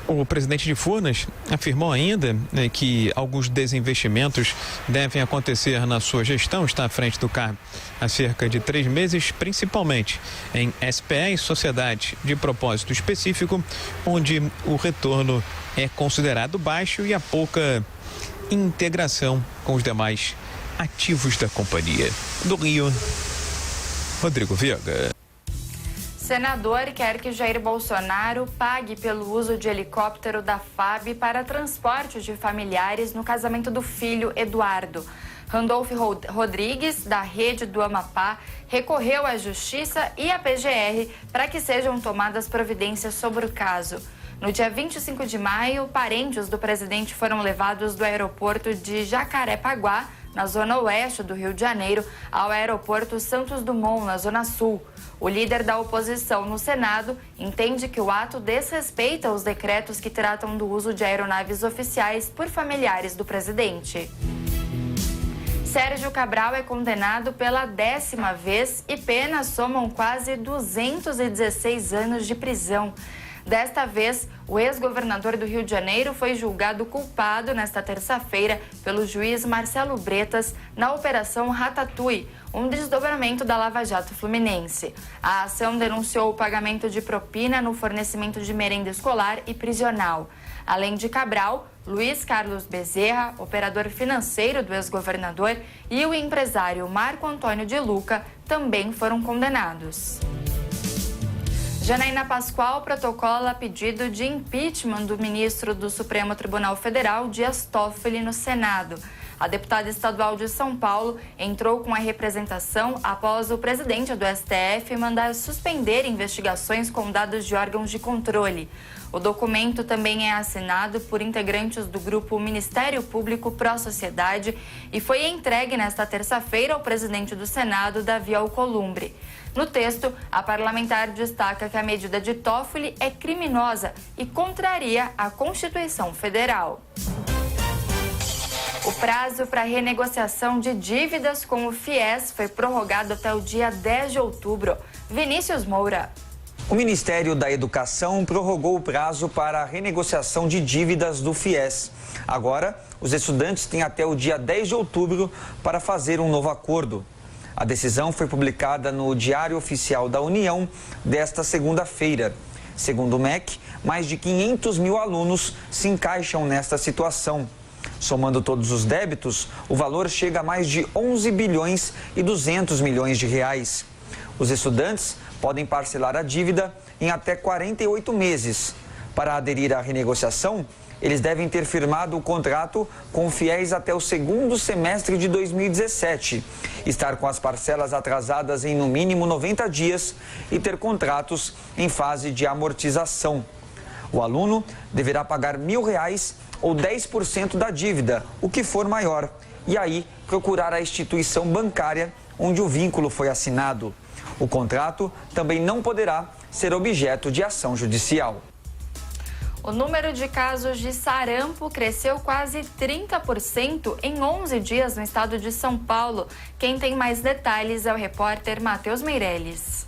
O presidente de Furnas afirmou ainda que alguns desinvestimentos devem acontecer na sua gestão, está à frente do cargo há cerca de 3 meses, principalmente em SPE e sociedade de propósito específico, onde o retorno é considerado baixo e há pouca integração com os demais ativos da companhia. Do Rio, Rodrigo Viega. Senador quer que Jair Bolsonaro pague pelo uso de helicóptero da FAB para transporte de familiares no casamento do filho Eduardo. Randolfo Rodrigues, da Rede do Amapá, recorreu à Justiça e à PGR para que sejam tomadas providências sobre o caso. No dia 25 de maio, parentes do presidente foram levados do aeroporto de Jacarepaguá, na zona oeste do Rio de Janeiro, ao aeroporto Santos Dumont, na zona sul. O líder da oposição no Senado entende que o ato desrespeita os decretos que tratam do uso de aeronaves oficiais por familiares do presidente. Sérgio Cabral é condenado pela 10ª vez e penas somam quase 216 anos de prisão. Desta vez, o ex-governador do Rio de Janeiro foi julgado culpado nesta terça-feira pelo juiz Marcelo Bretas na Operação Ratatouille, um desdobramento da Lava Jato Fluminense. A ação denunciou o pagamento de propina no fornecimento de merenda escolar e prisional. Além de Cabral, Luiz Carlos Bezerra, operador financeiro do ex-governador, e o empresário Marco Antônio de Luca também foram condenados. Janaína Pascoal protocola pedido de impeachment do ministro do Supremo Tribunal Federal, Dias Toffoli, no Senado. A deputada estadual de São Paulo entrou com a representação após o presidente do STF mandar suspender investigações com dados de órgãos de controle. O documento também é assinado por integrantes do grupo Ministério Público Pró-Sociedade e foi entregue nesta terça-feira ao presidente do Senado, Davi Alcolumbre. No texto, a parlamentar destaca que a medida de Toffoli é criminosa e contraria a Constituição Federal. O prazo para renegociação de dívidas com o FIES foi prorrogado até o dia 10 de outubro. Vinícius Moura. O Ministério da Educação prorrogou o prazo para a renegociação de dívidas do FIES. Agora, os estudantes têm até o dia 10 de outubro para fazer um novo acordo. A decisão foi publicada no Diário Oficial da União desta segunda-feira. Segundo o MEC, mais de 500 mil alunos se encaixam nesta situação. Somando todos os débitos, o valor chega a mais de 11 bilhões e 200 milhões de reais. Os estudantes podem parcelar a dívida em até 48 meses. Para aderir à renegociação, eles devem ter firmado o contrato com o FIES até o segundo semestre de 2017, estar com as parcelas atrasadas em no mínimo 90 dias e ter contratos em fase de amortização. O aluno deverá pagar R$1.000 ou 10% da dívida, o que for maior, e aí procurar a instituição bancária onde o vínculo foi assinado. O contrato também não poderá ser objeto de ação judicial. O número de casos de sarampo cresceu quase 30% em 11 dias no estado de São Paulo. Quem tem mais detalhes é o repórter Matheus Meirelles.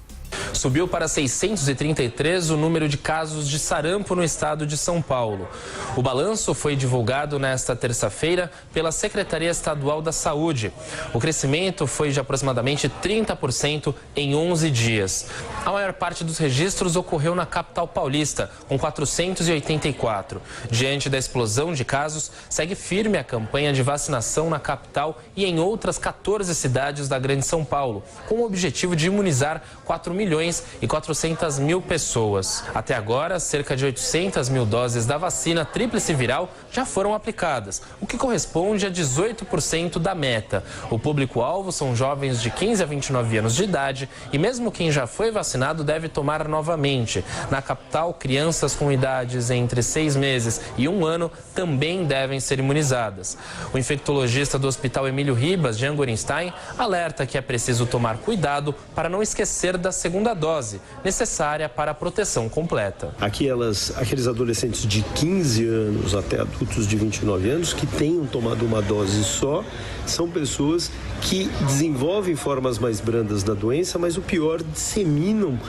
Subiu para 633 o número de casos de sarampo no estado de São Paulo. O balanço foi divulgado nesta terça-feira pela Secretaria Estadual da Saúde. O crescimento foi de aproximadamente 30% em 11 dias. A maior parte dos registros ocorreu na capital paulista, com 484. Diante da explosão de casos, segue firme a campanha de vacinação na capital e em outras 14 cidades da Grande São Paulo, com o objetivo de imunizar 4.400.000 pessoas. Até agora, cerca de 800 mil doses da vacina tríplice viral já foram aplicadas, o que corresponde a 18% da meta. O público-alvo são jovens de 15 a 29 anos de idade e mesmo quem já foi vacinado deve tomar novamente. Na capital, crianças com idades entre 6 meses e 1 ano também devem ser imunizadas. O infectologista do Hospital Emílio Ribas, Jean Gorenstein, alerta que é preciso tomar cuidado para não esquecer da segunda dose, necessária para a proteção completa. Aqueles adolescentes de 15 anos até adultos de 29 anos que tenham tomado uma dose só, são pessoas que desenvolvem formas mais brandas da doença, mas o pior, disseminam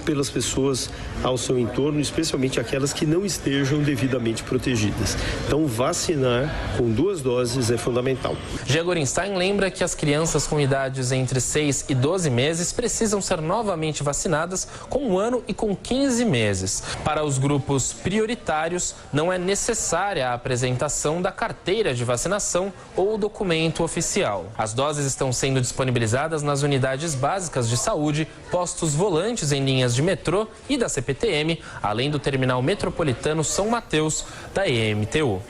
pelas pessoas ao seu entorno, especialmente aquelas que não estejam devidamente protegidas. Então, vacinar com 2 doses é fundamental. Gia Gorenstein lembra que as crianças com idades entre 6 e 12 meses precisam ser novamente vacinadas com 1 ano e com 15 meses. Para os grupos prioritários, não é necessária a apresentação da carteira de vacinação ou documento oficial. As doses estão sendo disponibilizadas nas unidades básicas de saúde, postos volantes em linhas de metrô e da CPTM, além do terminal metropolitano São Mateus da EMTU.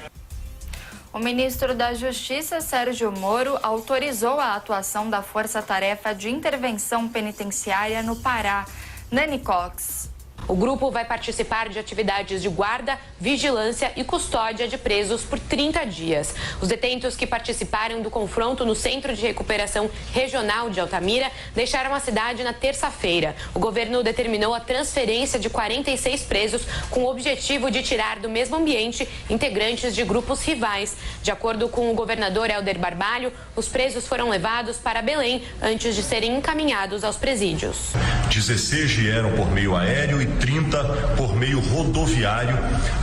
O ministro da Justiça, Sérgio Moro, autorizou a atuação da Força Tarefa de Intervenção Penitenciária no Pará. Nani Cox. O grupo vai participar de atividades de guarda, vigilância e custódia de presos por 30 dias. Os detentos que participaram do confronto no Centro de Recuperação Regional de Altamira deixaram a cidade na terça-feira. O governo determinou a transferência de 46 presos com o objetivo de tirar do mesmo ambiente integrantes de grupos rivais. De acordo com o governador Helder Barbalho, os presos foram levados para Belém antes de serem encaminhados aos presídios. 16 vieram por meio aéreo e 30 por meio rodoviário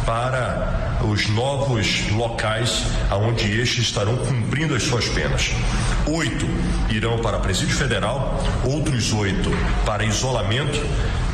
para os novos locais onde estes estarão cumprindo as suas penas. 8 irão para presídio federal, outros 8 para isolamento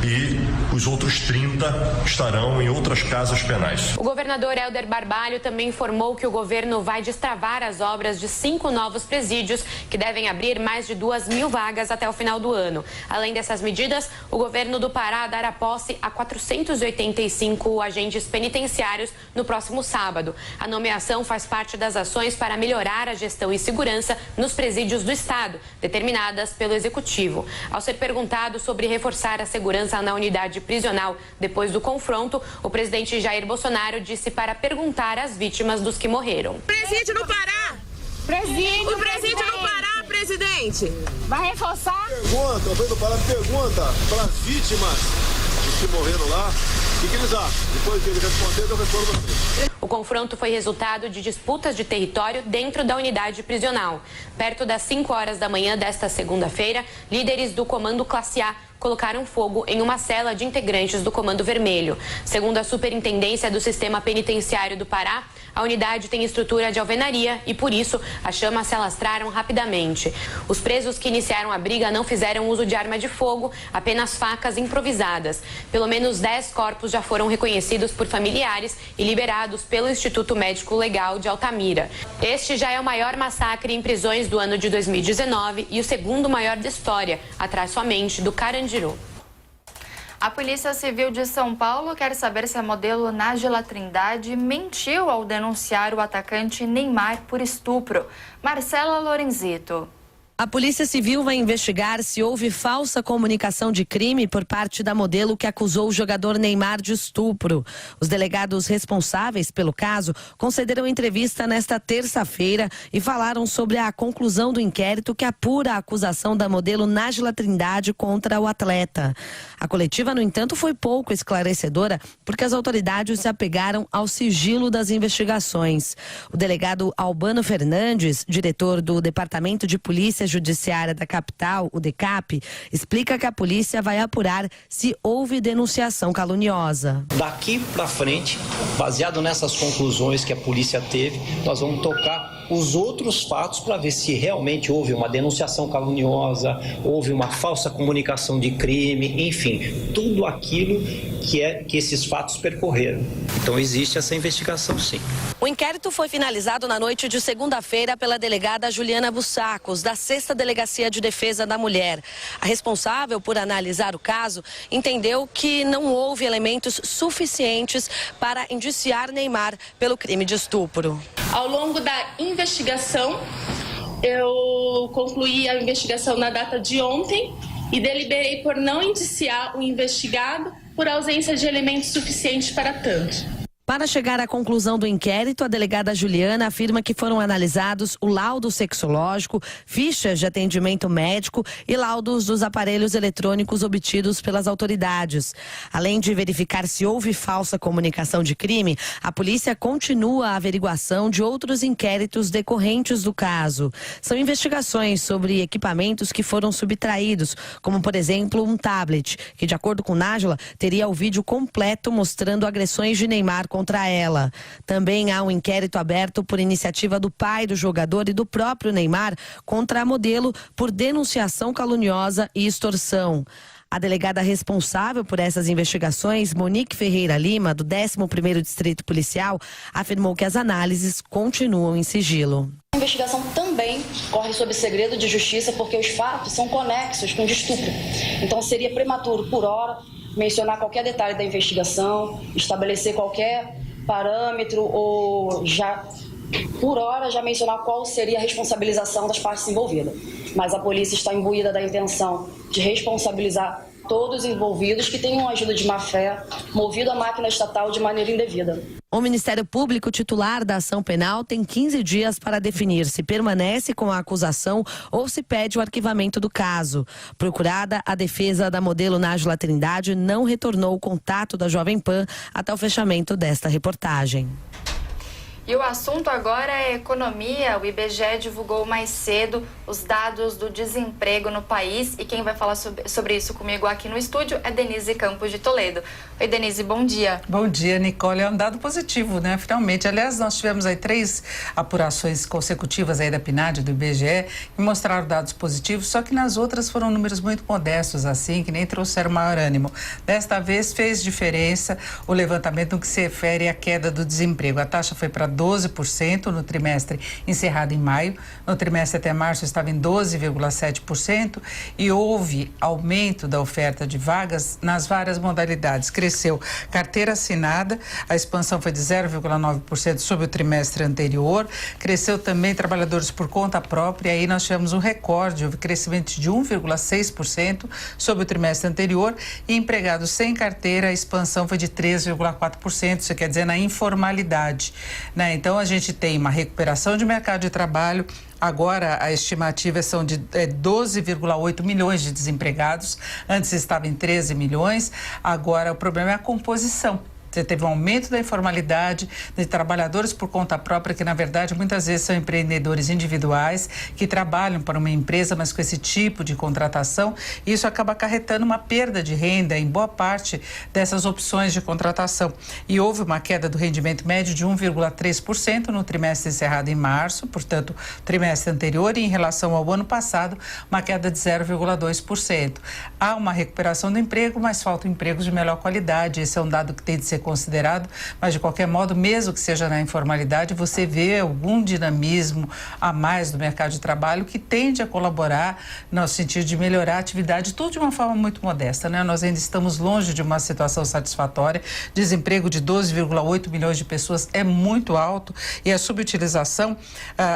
e os outros 30 estarão em outras casas penais. O governador Helder Barbalho também informou que o governo vai destravar as obras de 5 novos presídios que devem abrir mais de 2.000 vagas até o final do ano. Além dessas medidas, o governo do Pará dará posse a 485 agentes penitenciários no próximo sábado. A nomeação faz parte das ações para melhorar a gestão e segurança nos presídios do estado, determinadas pelo executivo. Ao ser perguntado sobre reforçar a segurança na unidade prisional depois do confronto, o presidente Jair Bolsonaro disse para perguntar às vítimas dos que morreram. Presídio no Pará! O presídio no Pará, presidente! Vai reforçar? Pergunta, o do Pará pergunta para as vítimas que morreram lá, o que eles acham? Depois que ele responder, eu respondo vocês. O confronto foi resultado de disputas de território dentro da unidade prisional. Perto das 5 horas da manhã desta segunda-feira, líderes do Comando Classe A colocaram fogo em uma cela de integrantes do Comando Vermelho. Segundo a Superintendência do Sistema Penitenciário do Pará, a unidade tem estrutura de alvenaria e, por isso, as chamas se alastraram rapidamente. Os presos que iniciaram a briga não fizeram uso de arma de fogo, apenas facas improvisadas. Pelo menos 10 corpos já foram reconhecidos por familiares e liberados pelo Instituto Médico Legal de Altamira. Este já é o maior massacre em prisões do ano de 2019 e o segundo maior da história, atrás somente do Carandiru. A Polícia Civil de São Paulo quer saber se a modelo Nájila Trindade mentiu ao denunciar o atacante Neymar por estupro. Marcela Lorenzito. A Polícia Civil vai investigar se houve falsa comunicação de crime por parte da modelo que acusou o jogador Neymar de estupro. Os delegados responsáveis pelo caso concederam entrevista nesta terça-feira e falaram sobre a conclusão do inquérito que apura a acusação da modelo Nájila Trindade contra o atleta. A coletiva, no entanto, foi pouco esclarecedora porque as autoridades se apegaram ao sigilo das investigações. O delegado Albano Fernandes, diretor do Departamento de Polícia Judiciária da capital, o DECAP, explica que a polícia vai apurar se houve denunciação caluniosa. Daqui para frente, baseado nessas conclusões que a polícia teve, nós vamos tocar os outros fatos para ver se realmente houve uma denunciação caluniosa, houve uma falsa comunicação de crime, enfim, tudo aquilo que esses fatos percorreram. Então existe essa investigação, sim. O inquérito foi finalizado na noite de segunda-feira pela delegada Juliana Bussacos, da 6ª Delegacia de Defesa da Mulher. A responsável por analisar o caso entendeu que não houve elementos suficientes para indiciar Neymar pelo crime de estupro. Ao longo da investigação, eu concluí a investigação na data de ontem e deliberei por não indiciar o investigado por ausência de elementos suficientes para tanto. Para chegar à conclusão do inquérito, a delegada Juliana afirma que foram analisados o laudo sexológico, fichas de atendimento médico e laudos dos aparelhos eletrônicos obtidos pelas autoridades. Além de verificar se houve falsa comunicação de crime, a polícia continua a averiguação de outros inquéritos decorrentes do caso. São investigações sobre equipamentos que foram subtraídos, como, por exemplo, um tablet, que, de acordo com Nájila, teria o vídeo completo mostrando agressões de Neymar contra ela. Também há um inquérito aberto por iniciativa do pai do jogador e do próprio Neymar contra a modelo por denunciação caluniosa e extorsão. A delegada responsável por essas investigações, Monique Ferreira Lima, do 11º Distrito Policial, afirmou que as análises continuam em sigilo. A investigação também corre sob segredo de justiça porque os fatos são conexos com o de estupro. Então seria prematuro, por hora, mencionar qualquer detalhe da investigação, estabelecer qualquer parâmetro ou já, por hora, já mencionar qual seria a responsabilização das partes envolvidas. Mas a polícia está imbuída da intenção de responsabilizar todos os envolvidos que tenham agido de má fé, movido a máquina estatal de maneira indevida. O Ministério Público titular da ação penal tem 15 dias para definir se permanece com a acusação ou se pede o arquivamento do caso. Procurada, a defesa da modelo Nájila Trindade não retornou o contato da Jovem Pan até o fechamento desta reportagem. E o assunto agora é economia. O IBGE divulgou mais cedo os dados do desemprego no país e quem vai falar sobre isso comigo aqui no estúdio é Denise Campos de Toledo. Oi, Denise, bom dia. Bom dia, Nicole. É um dado positivo, né? Finalmente. Aliás, nós tivemos aí 3 apurações consecutivas aí da PNAD, do IBGE, que mostraram dados positivos, só que nas outras foram números muito modestos, assim, que nem trouxeram maior ânimo. Desta vez fez diferença o levantamento no que se refere à queda do desemprego. A taxa foi para 12% no trimestre encerrado em maio. No trimestre até março estava em 12,7% e houve aumento da oferta de vagas nas várias modalidades. Cresceu carteira assinada, a expansão foi de 0,9% sobre o trimestre anterior. Cresceu também trabalhadores por conta própria, aí nós tivemos um recorde, houve crescimento de 1,6% sobre o trimestre anterior e empregados sem carteira, a expansão foi de 3,4%, isso quer dizer na informalidade, né? Então, a gente tem uma recuperação de mercado de trabalho. Agora, a estimativa são de 12,8 milhões de desempregados. Antes estava em 13 milhões. Agora, o problema é a composição. Você teve um aumento da informalidade, de trabalhadores por conta própria, que na verdade muitas vezes são empreendedores individuais, que trabalham para uma empresa, mas com esse tipo de contratação. Isso acaba acarretando uma perda de renda em boa parte dessas opções de contratação. E houve uma queda do rendimento médio de 1,3% no trimestre encerrado em março, portanto, trimestre anterior, e em relação ao ano passado, uma queda de 0,2%. Há uma recuperação do emprego, mas faltam empregos de melhor qualidade. Esse é um dado que tem de ser considerado, mas de qualquer modo, mesmo que seja na informalidade, você vê algum dinamismo a mais do mercado de trabalho que tende a colaborar no sentido de melhorar a atividade, tudo de uma forma muito modesta, né? Nós ainda estamos longe de uma situação satisfatória. Desemprego de 12,8 milhões de pessoas é muito alto e a subutilização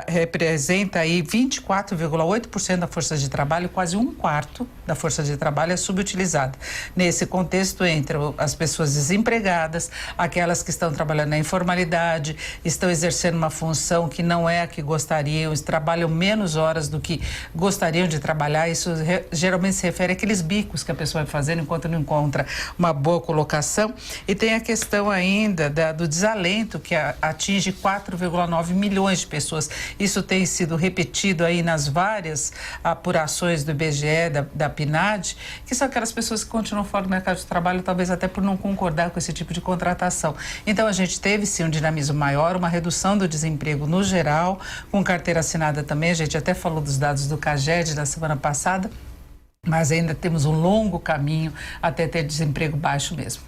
representa aí 24,8% da força de trabalho, quase 1/4 da força de trabalho é subutilizada. Nesse contexto, entre as pessoas desempregadas, aquelas que estão trabalhando na informalidade, estão exercendo uma função que não é a que gostariam, trabalham menos horas do que gostariam de trabalhar. Isso geralmente se refere àqueles bicos que a pessoa vai fazendo enquanto não encontra uma boa colocação. E tem a questão ainda do desalento, que atinge 4,9 milhões de pessoas. Isso tem sido repetido aí nas várias apurações do IBGE, da PNAD, que são aquelas pessoas que continuam fora do mercado de trabalho, talvez até por não concordar com esse tipo de contratação. Então, a gente teve sim um dinamismo maior, uma redução do desemprego no geral, com carteira assinada também. A gente até falou dos dados do CAGED da semana passada, mas ainda temos um longo caminho até ter desemprego baixo mesmo.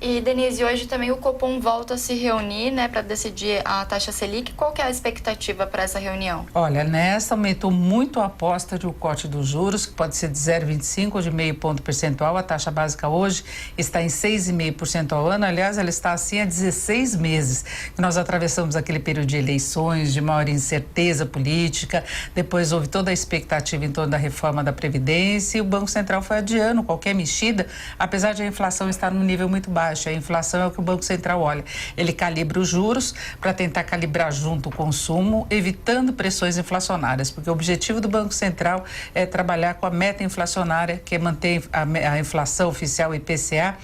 E, Denise, hoje também o Copom volta a se reunir, né, para decidir a taxa Selic. Qual que é a expectativa para essa reunião? Olha, nessa aumentou muito a aposta de um corte dos juros, que pode ser de 0,25 ou de meio ponto percentual. A taxa básica hoje está em 6,5% ao ano. Aliás, ela está assim há 16 meses. Nós atravessamos aquele período de eleições, de maior incerteza política. Depois houve toda a expectativa em torno da reforma da Previdência e o Banco Central foi adiando qualquer mexida, apesar de a inflação estar num nível muito baixo. baixo. A inflação é o que o Banco Central olha. Ele calibra os juros para tentar calibrar junto o consumo, evitando pressões inflacionárias, porque o objetivo do Banco Central é trabalhar com a meta inflacionária, que é manter a inflação oficial IPCA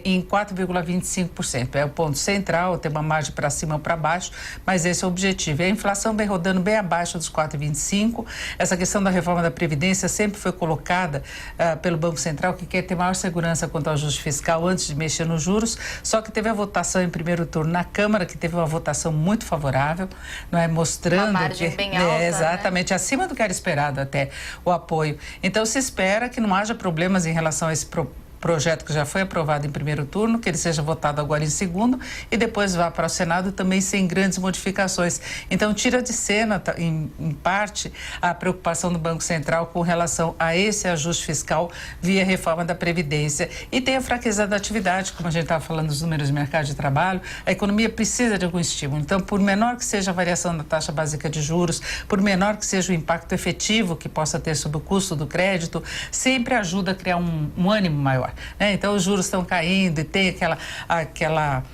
em 4,25%. É o ponto central, tem uma margem para cima ou para baixo, mas esse é o objetivo. E a inflação vem rodando bem abaixo dos 4,25%. Essa questão da reforma da Previdência sempre foi colocada pelo Banco Central, que quer ter maior segurança quanto ao ajuste fiscal antes de mexer nos juros, só que teve a votação em primeiro turno na Câmara, que teve uma votação muito favorável, não é? Mostrando uma margem que bem alta, exatamente, né? Acima do que era esperado até o apoio. Então se espera que não haja problemas em relação a esse projeto que já foi aprovado em primeiro turno, que ele seja votado agora em segundo e depois vá para o Senado também sem grandes modificações. Então tira de cena, em parte, a preocupação do Banco Central com relação a esse ajuste fiscal via reforma da Previdência. E tem a fraqueza da atividade, como a gente estava falando dos números do mercado de trabalho, a economia precisa de algum estímulo. Então, por menor que seja a variação da taxa básica de juros, por menor que seja o impacto efetivo que possa ter sobre o custo do crédito, sempre ajuda a criar um ânimo maior. Então os juros estão caindo e tem aquela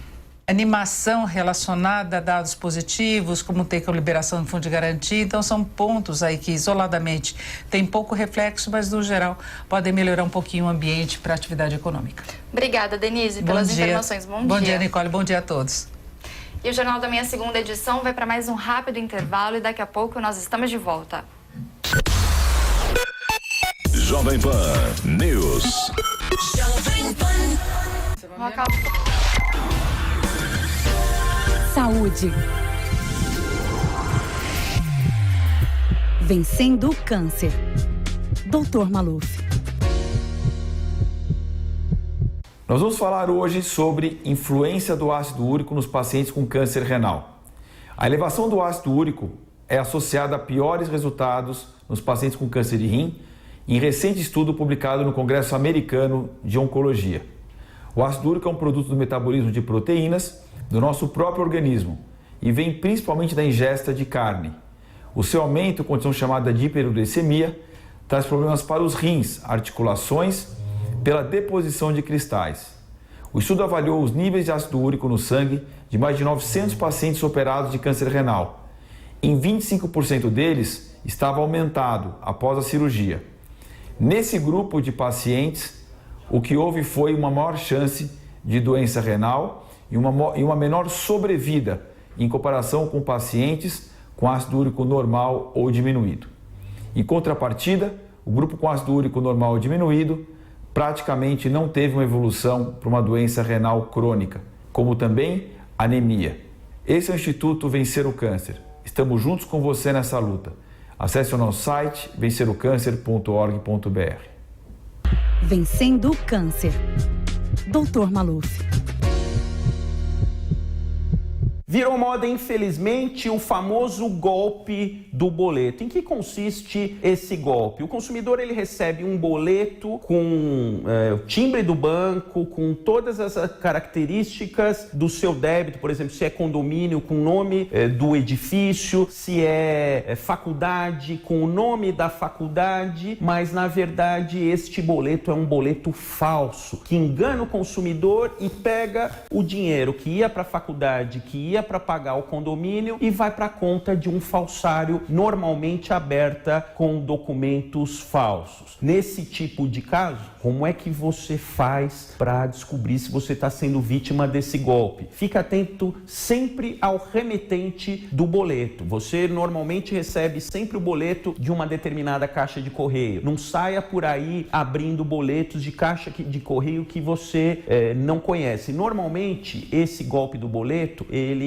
animação relacionada a dados positivos, como tem com a liberação do fundo de garantia. Então são pontos aí que isoladamente tem pouco reflexo, mas no geral podem melhorar um pouquinho o ambiente para a atividade econômica. Obrigada, Denise, pelas informações. Bom dia. Bom dia, Nicole. Bom dia a todos. E o Jornal da Manhã, segunda edição, vai para mais um rápido intervalo e daqui a pouco nós estamos de volta. Jovem Pan News. Saúde. Vencendo o câncer. Dr. Maluf. Nós vamos falar hoje sobre influência do ácido úrico nos pacientes com câncer renal. A elevação do ácido úrico é associada a piores resultados nos pacientes com câncer de rim, em recente estudo publicado no Congresso Americano de Oncologia. O ácido úrico é um produto do metabolismo de proteínas do nosso próprio organismo e vem principalmente da ingesta de carne. O seu aumento, condição chamada de hiperuricemia, traz problemas para os rins, articulações, pela deposição de cristais. O estudo avaliou os níveis de ácido úrico no sangue de mais de 900 pacientes operados de câncer renal. Em 25% deles estava aumentado após a cirurgia. Nesse grupo de pacientes, o que houve foi uma maior chance de doença renal e uma menor sobrevida em comparação com pacientes com ácido úrico normal ou diminuído. Em contrapartida, o grupo com ácido úrico normal ou diminuído praticamente não teve uma evolução para uma doença renal crônica, como também anemia. Esse é o Instituto Vencer o Câncer. Estamos juntos com você nessa luta. Acesse o nosso site vencerocâncer.org.br. Vencendo o câncer. Dr. Maluf. Virou moda, infelizmente, o famoso golpe do boleto. Em que consiste esse golpe? O consumidor ele recebe um boleto com o timbre do banco, com todas as características do seu débito, por exemplo, se é condomínio com o nome do edifício, se é faculdade com o nome da faculdade, mas na verdade este boleto é um boleto falso, que engana o consumidor e pega o dinheiro que ia para a faculdade, que ia para pagar o condomínio e vai para a conta de um falsário, normalmente aberta com documentos falsos. Nesse tipo de caso, como é que você faz para descobrir se você está sendo vítima desse golpe? Fica atento sempre ao remetente do boleto. Você normalmente recebe sempre o boleto de uma determinada caixa de correio. Não saia por aí abrindo boletos de caixa de correio que você não conhece. Normalmente, esse golpe do boleto, ele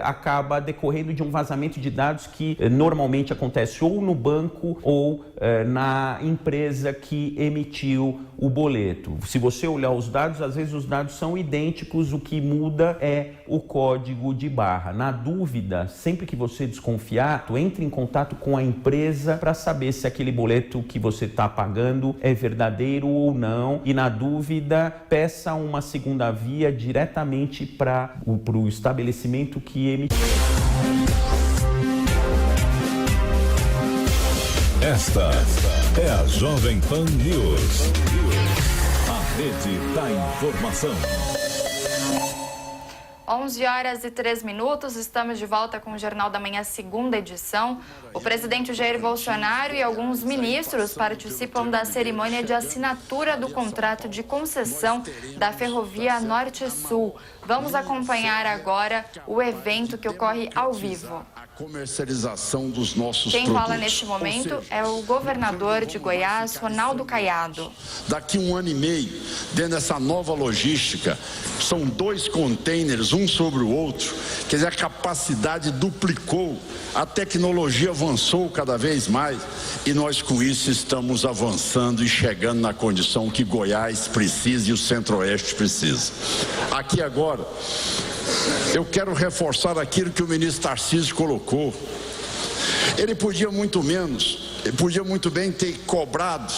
acaba decorrendo de um vazamento de dados que normalmente acontece ou no banco ou na empresa que emitiu o boleto. Se você olhar os dados, às vezes os dados são idênticos, o que muda é o código de barra. Na dúvida, sempre que você desconfiar, entre em contato com a empresa para saber se aquele boleto que você está pagando é verdadeiro ou não, e na dúvida, peça uma segunda via diretamente para o estabelecimento que emitiu. Esta é a Jovem Pan News. A rede da informação. 11h03, estamos de volta com o Jornal da Manhã, segunda edição. O presidente Jair Bolsonaro e alguns ministros participam da cerimônia de assinatura do contrato de concessão da Ferrovia Norte-Sul. Vamos acompanhar agora o evento que ocorre ao vivo. Comercialização dos nossos Quem produtos. fala neste momento é o governador de Goiás, Ronaldo Caiado. Daqui 1 ano e meio, dentro dessa nova logística, são 2 containers, um sobre o outro, quer dizer, a capacidade duplicou, a tecnologia avançou cada vez mais e nós com isso estamos avançando e chegando na condição que Goiás precisa e o Centro-Oeste precisa. Aqui agora, eu quero reforçar aquilo que o ministro Tarcísio colocou. Ele podia muito bem ter cobrado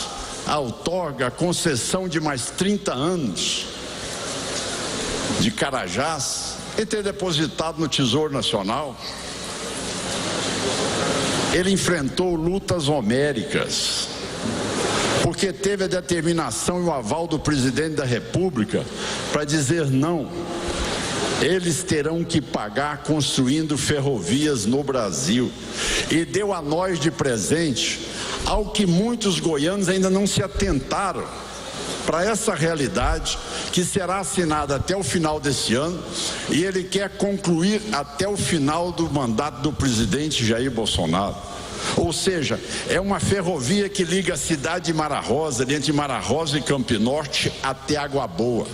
a outorga, a concessão de mais 30 anos de Carajás e ter depositado no Tesouro Nacional. Ele enfrentou lutas homéricas, porque teve a determinação e o aval do presidente da República para dizer não. Eles terão que pagar construindo ferrovias no Brasil. E deu a nós de presente algo que muitos goianos ainda não se atentaram para essa realidade, que será assinada até o final desse ano, e ele quer concluir até o final do mandato do presidente Jair Bolsonaro. Ou seja, é uma ferrovia que liga a cidade de Mara Rosa, entre Mara Rosa e Campo Norte, até Água Boa,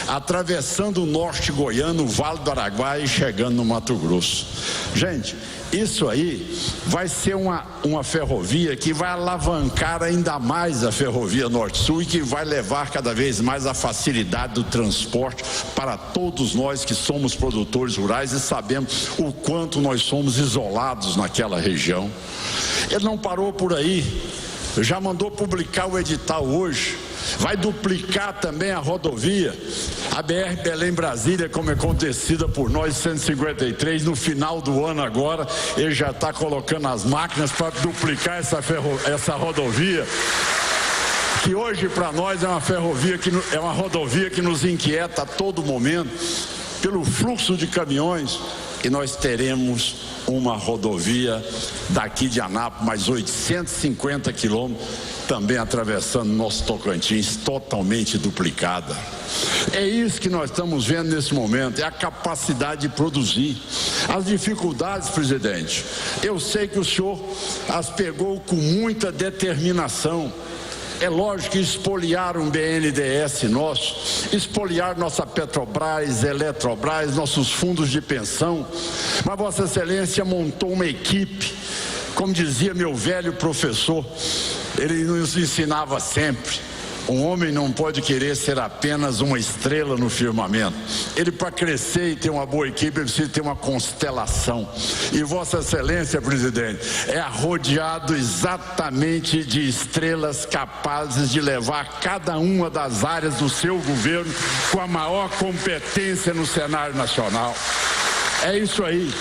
atravessando o norte goiano, o Vale do Araguaia e chegando no Mato Grosso. Gente, isso aí vai ser uma ferrovia que vai alavancar ainda mais a Ferrovia Norte-Sul e que vai levar cada vez mais a facilidade do transporte para todos nós que somos produtores rurais e sabemos o quanto nós somos isolados naquela região. Ele não parou por aí, já mandou publicar o edital hoje, vai duplicar também a rodovia, a BR Belém-Brasília, como é conhecida por nós, 153, no final do ano agora, ele já está colocando as máquinas para duplicar essa rodovia, que hoje para nós é uma rodovia que nos inquieta a todo momento, pelo fluxo de caminhões, e nós teremos uma rodovia daqui de Anápolis, mais 850 quilômetros, também atravessando nosso Tocantins, totalmente duplicada. É isso que nós estamos vendo nesse momento, é a capacidade de produzir. As dificuldades, presidente, eu sei que o senhor as pegou com muita determinação. É lógico que expoliar um BNDES nosso, expoliar nossa Petrobras, Eletrobras, nossos fundos de pensão, mas Vossa Excelência montou uma equipe, como dizia meu velho professor, ele nos ensinava sempre, um homem não pode querer ser apenas uma estrela no firmamento. Ele, para crescer e ter uma boa equipe, ele precisa ter uma constelação. E Vossa Excelência, presidente, é rodeado exatamente de estrelas capazes de levar cada uma das áreas do seu governo com a maior competência no cenário nacional. É isso aí.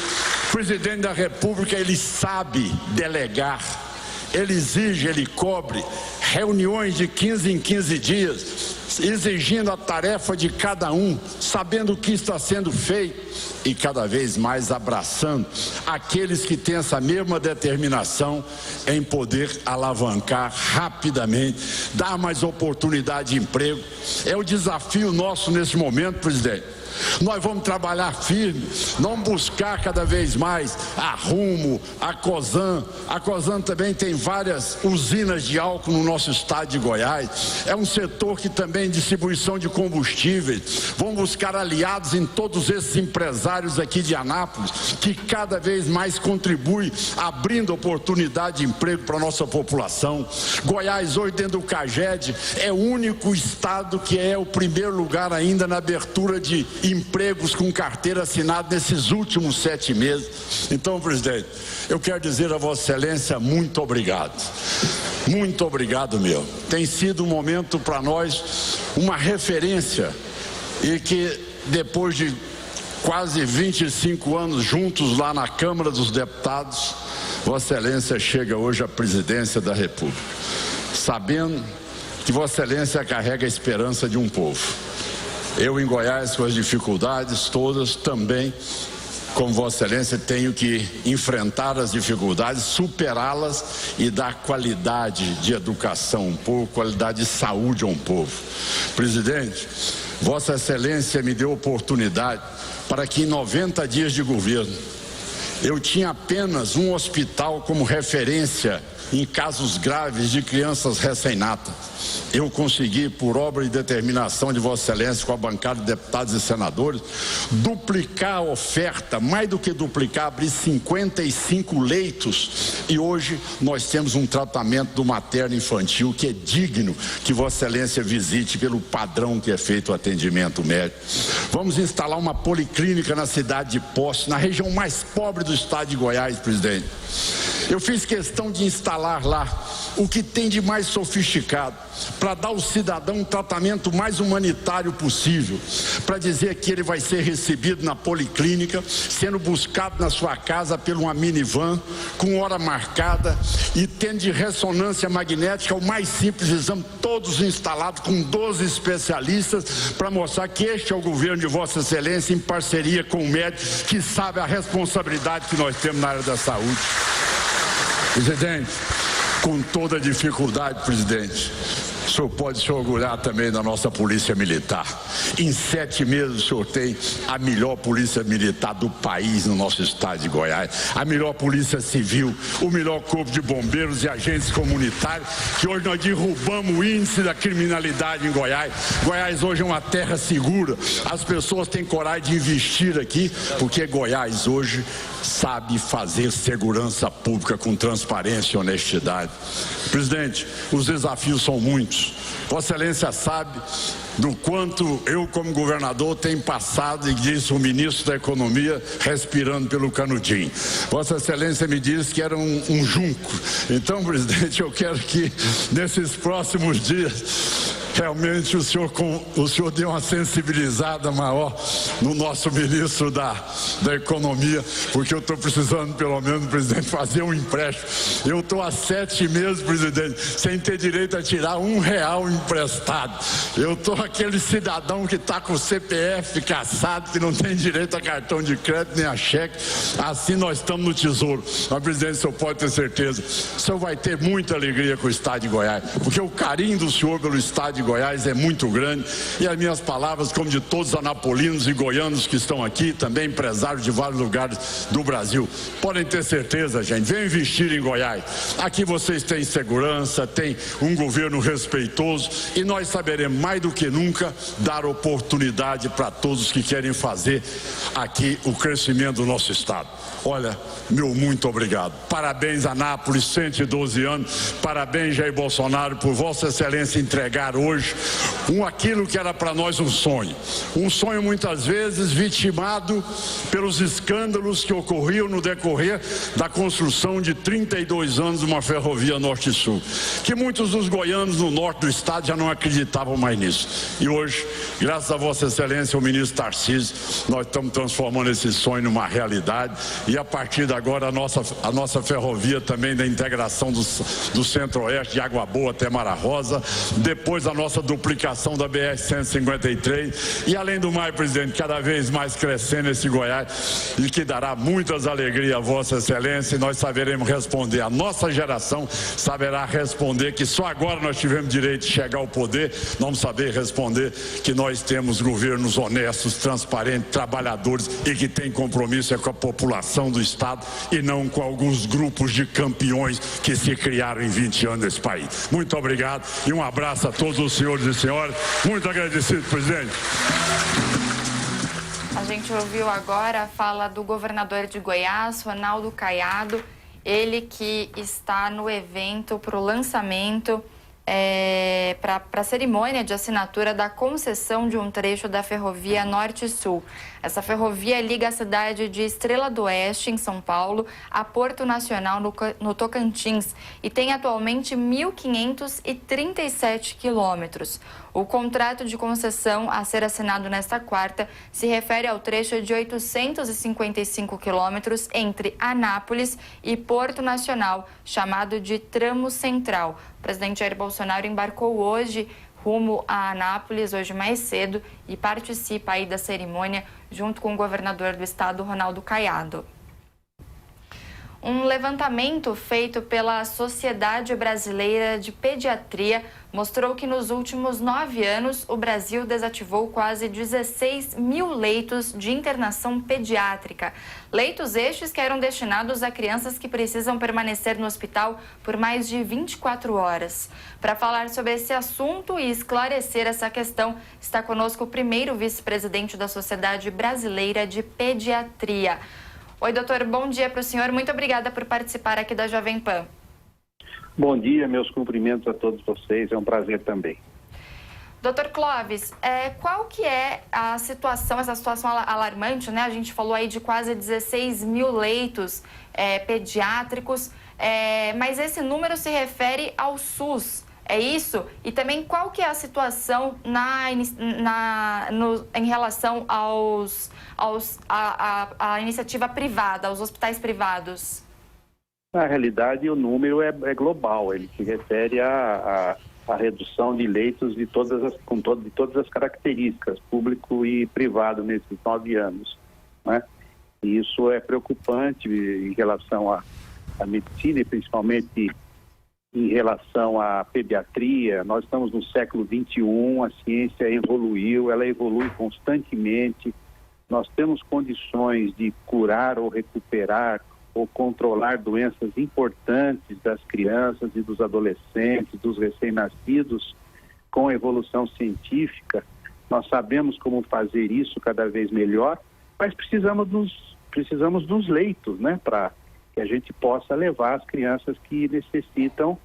O presidente da República, ele sabe delegar. Ele exige, ele cobre reuniões de 15 em 15 dias, exigindo a tarefa de cada um, sabendo o que está sendo feito e cada vez mais abraçando aqueles que têm essa mesma determinação em poder alavancar rapidamente, dar mais oportunidade de emprego. É o desafio nosso nesse momento, presidente. Nós vamos trabalhar firme, vamos buscar cada vez mais a Rumo, a Cosan. A Cosan também tem várias usinas de álcool no nosso estado de Goiás. É um setor que também distribuição de combustíveis. Vamos buscar aliados em todos esses empresários aqui de Anápolis, que cada vez mais contribuem, abrindo oportunidade de emprego para a nossa população. Goiás hoje, dentro do CAGED, é o único estado que é o primeiro lugar ainda na abertura de empregos com carteira assinada nesses últimos 7 meses. Então, presidente, eu quero dizer a Vossa Excelência muito obrigado. Muito obrigado mesmo. Tem sido um momento para nós, uma referência, e que depois de quase 25 anos juntos lá na Câmara dos Deputados, Vossa Excelência chega hoje à presidência da República, sabendo que Vossa Excelência carrega a esperança de um povo. Eu, em Goiás, com as dificuldades todas, também, como Vossa Excelência, tenho que enfrentar as dificuldades, superá-las e dar qualidade de educação a um povo, qualidade de saúde a um povo. Presidente, Vossa Excelência me deu oportunidade para que em 90 dias de governo eu tinha apenas um hospital como referência em casos graves de crianças recém-natas. Eu consegui, por obra e determinação de Vossa Excelência, com a bancada de deputados e senadores, duplicar a oferta, mais do que duplicar, abrir 55 leitos. E hoje nós temos um tratamento do materno infantil que é digno que Vossa Excelência visite pelo padrão que é feito o atendimento médico. Vamos instalar uma policlínica na cidade de Poços, na região mais pobre do estado de Goiás, presidente. Eu fiz questão de instalar lá o que tem de mais sofisticado, para dar ao cidadão um tratamento mais humanitário possível, para dizer que ele vai ser recebido na policlínica, sendo buscado na sua casa por uma minivan, com hora marcada e tendo de ressonância magnética o mais simples exame, todos instalados com 12 especialistas, para mostrar que este é o governo de Vossa Excelência em parceria com o médico que sabe a responsabilidade que nós temos na área da saúde. Presidente, com toda a dificuldade, presidente, o senhor pode se orgulhar também da nossa polícia militar. Em 7 meses o senhor tem a melhor polícia militar do país no nosso estado de Goiás, a melhor polícia civil, o melhor corpo de bombeiros e agentes comunitários, que hoje nós derrubamos o índice da criminalidade em Goiás. Goiás hoje é uma terra segura, as pessoas têm coragem de investir aqui, porque Goiás hoje sabe fazer segurança pública com transparência e honestidade. Presidente, os desafios são muitos. Vossa Excelência sabe do quanto eu, como governador, tenho passado, e disse o ministro da Economia, respirando pelo canudinho. Vossa Excelência me disse que era um junco. Então, presidente, eu quero que nesses próximos dias realmente o senhor deu uma sensibilizada maior no nosso ministro da Economia, porque eu estou precisando, pelo menos, presidente, fazer um empréstimo. Eu estou há 7 meses, presidente, sem ter direito a tirar R$1 emprestado. Eu estou aquele cidadão que está com o CPF caçado, que não tem direito a cartão de crédito nem a cheque. Assim nós estamos no Tesouro. Mas, presidente, o senhor pode ter certeza, o senhor vai ter muita alegria com o estado de Goiás, porque o carinho do senhor pelo estado de Goiás é muito grande, e as minhas palavras, como de todos os anapolinos e goianos que estão aqui, também empresários de vários lugares do Brasil, podem ter certeza, gente, venham investir em Goiás. Aqui vocês têm segurança, têm um governo respeitoso, e nós saberemos mais do que nunca dar oportunidade para todos que querem fazer aqui o crescimento do nosso estado. Olha, meu muito obrigado. Parabéns, Anápolis, 112 anos. Parabéns, Jair Bolsonaro, por Vossa Excelência entregar hoje aquilo que era para nós um sonho. Um sonho muitas vezes vitimado pelos escândalos que ocorriam no decorrer da construção de 32 anos de uma ferrovia norte-sul, que muitos dos goianos no norte do estado já não acreditavam mais nisso. E hoje, graças a Vossa Excelência, o ministro Tarcísio, nós estamos transformando esse sonho numa realidade. E a partir de agora a nossa ferrovia também da integração do centro-oeste, de Água Boa até Mara Rosa, depois a nossa duplicação da BR-153 e, além do mais, presidente, cada vez mais crescendo esse Goiás, e que dará muitas alegrias a Vossa Excelência, e nós saberemos responder. A nossa geração saberá responder que só agora nós tivemos direito de chegar ao poder. Nós vamos saber responder que nós temos governos honestos, transparentes, trabalhadores e que têm compromisso com a população do estado e não com alguns grupos de campeões que se criaram em 20 anos nesse país. Muito obrigado e um abraço a todos os senhores e senhoras. Muito agradecido, presidente. A gente ouviu agora a fala do governador de Goiás, Ronaldo Caiado, ele que está no evento para o lançamento, para a cerimônia de assinatura da concessão de um trecho da ferrovia Norte-Sul. Essa ferrovia liga a cidade de Estrela do Oeste, em São Paulo, a Porto Nacional, no Tocantins, e tem atualmente 1.537 quilômetros. O contrato de concessão a ser assinado nesta quarta se refere ao trecho de 855 quilômetros entre Anápolis e Porto Nacional, chamado de Tramo Central. O presidente Jair Bolsonaro embarcou hoje rumo a Anápolis hoje mais cedo e participa aí da cerimônia junto com o governador do estado, Ronaldo Caiado. Um levantamento feito pela Sociedade Brasileira de Pediatria mostrou que nos últimos 9 anos o Brasil desativou quase 16 mil leitos de internação pediátrica. Leitos estes que eram destinados a crianças que precisam permanecer no hospital por mais de 24 horas. Para falar sobre esse assunto e esclarecer essa questão, está conosco o primeiro vice-presidente da Sociedade Brasileira de Pediatria. Oi, doutor, bom dia para o senhor. Muito obrigada por participar aqui da Jovem Pan. Bom dia, meus cumprimentos a todos vocês. É um prazer também. Doutor Clóvis, qual que é a situação, essa situação alarmante, né? A gente falou aí de quase 16 mil leitos pediátricos, mas esse número se refere ao SUS. É isso? E também qual que é a situação em relação à iniciativa privada, aos hospitais privados? Na realidade, o número é global. Ele se refere à redução de leitos de todas as características, público e privado, nesses 9 anos, né? E isso é preocupante em relação à medicina e principalmente em relação à pediatria. Nós estamos no século XXI, a ciência evoluiu, ela evolui constantemente. Nós temos condições de curar ou recuperar ou controlar doenças importantes das crianças e dos adolescentes, dos recém-nascidos, com a evolução científica. Nós sabemos como fazer isso cada vez melhor, mas precisamos dos leitos, né, para que a gente possa levar as crianças que necessitam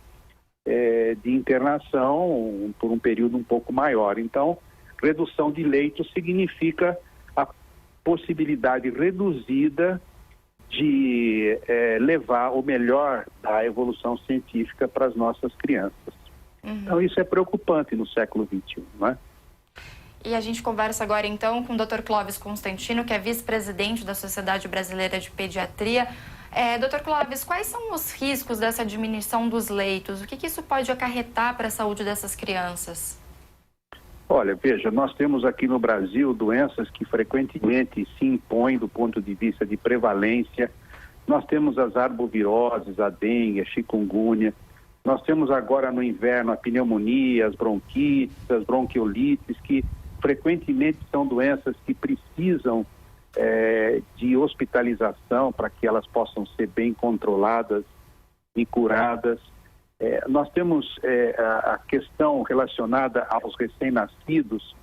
de internação por um período um pouco maior. Então, redução de leitos significa a possibilidade reduzida de levar o melhor da evolução científica para as nossas crianças. Então, isso é preocupante no século XXI, não é? E a gente conversa agora, então, com o Dr. Clóvis Constantino, que é vice-presidente da Sociedade Brasileira de Pediatria. Dr. Clóvis, quais são os riscos dessa diminuição dos leitos? O que isso pode acarretar para a saúde dessas crianças? Olha, veja, nós temos aqui no Brasil doenças que frequentemente se impõem do ponto de vista de prevalência. Nós temos as arboviroses, a dengue, a chikungunya. Nós temos agora no inverno a pneumonia, as bronquites, as bronquiolites, que frequentemente são doenças que precisam de hospitalização para que elas possam ser bem controladas e curadas. Nós temos a questão relacionada aos recém-nascidos,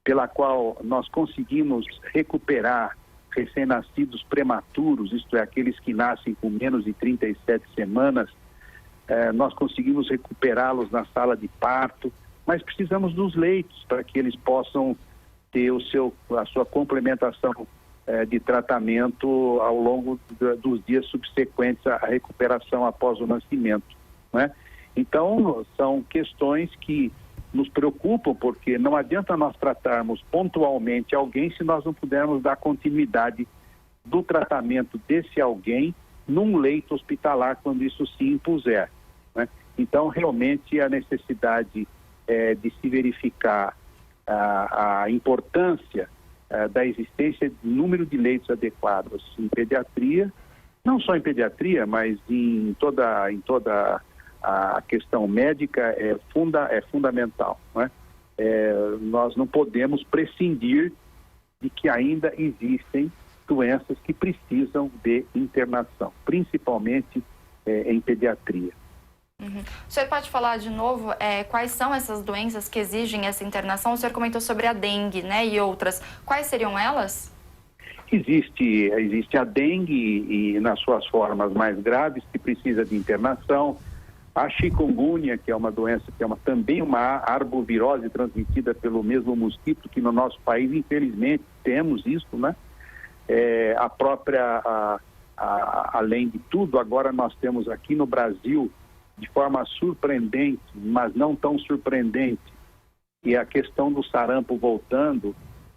pela qual nós conseguimos recuperar recém-nascidos prematuros, isto é, aqueles que nascem com menos de 37 semanas, nós conseguimos recuperá-los na sala de parto, mas precisamos dos leitos para que eles possam ter a sua complementação de tratamento ao longo dos dias subsequentes à recuperação após o nascimento, né? Então, são questões que nos preocupam, porque não adianta nós tratarmos pontualmente alguém se nós não pudermos dar continuidade do tratamento desse alguém num leito hospitalar quando isso se impuser, né? Então, realmente, a necessidade de se verificar a importância da existência de número de leitos adequados em pediatria, não só em pediatria, mas em toda a questão médica é fundamental, né? Nós não podemos prescindir de que ainda existem doenças que precisam de internação, principalmente em pediatria. O senhor pode falar de novo quais são essas doenças que exigem essa internação? O senhor comentou sobre a dengue, né, e outras. Quais seriam elas? Existe a dengue e nas suas formas mais graves que precisa de internação. A chikungunya, que é uma doença que é também uma arbovirose transmitida pelo mesmo mosquito, que no nosso país, infelizmente, temos isso, né? Além de tudo, agora nós temos aqui no Brasil, de forma surpreendente, mas não tão surpreendente, e a questão do sarampo voltando.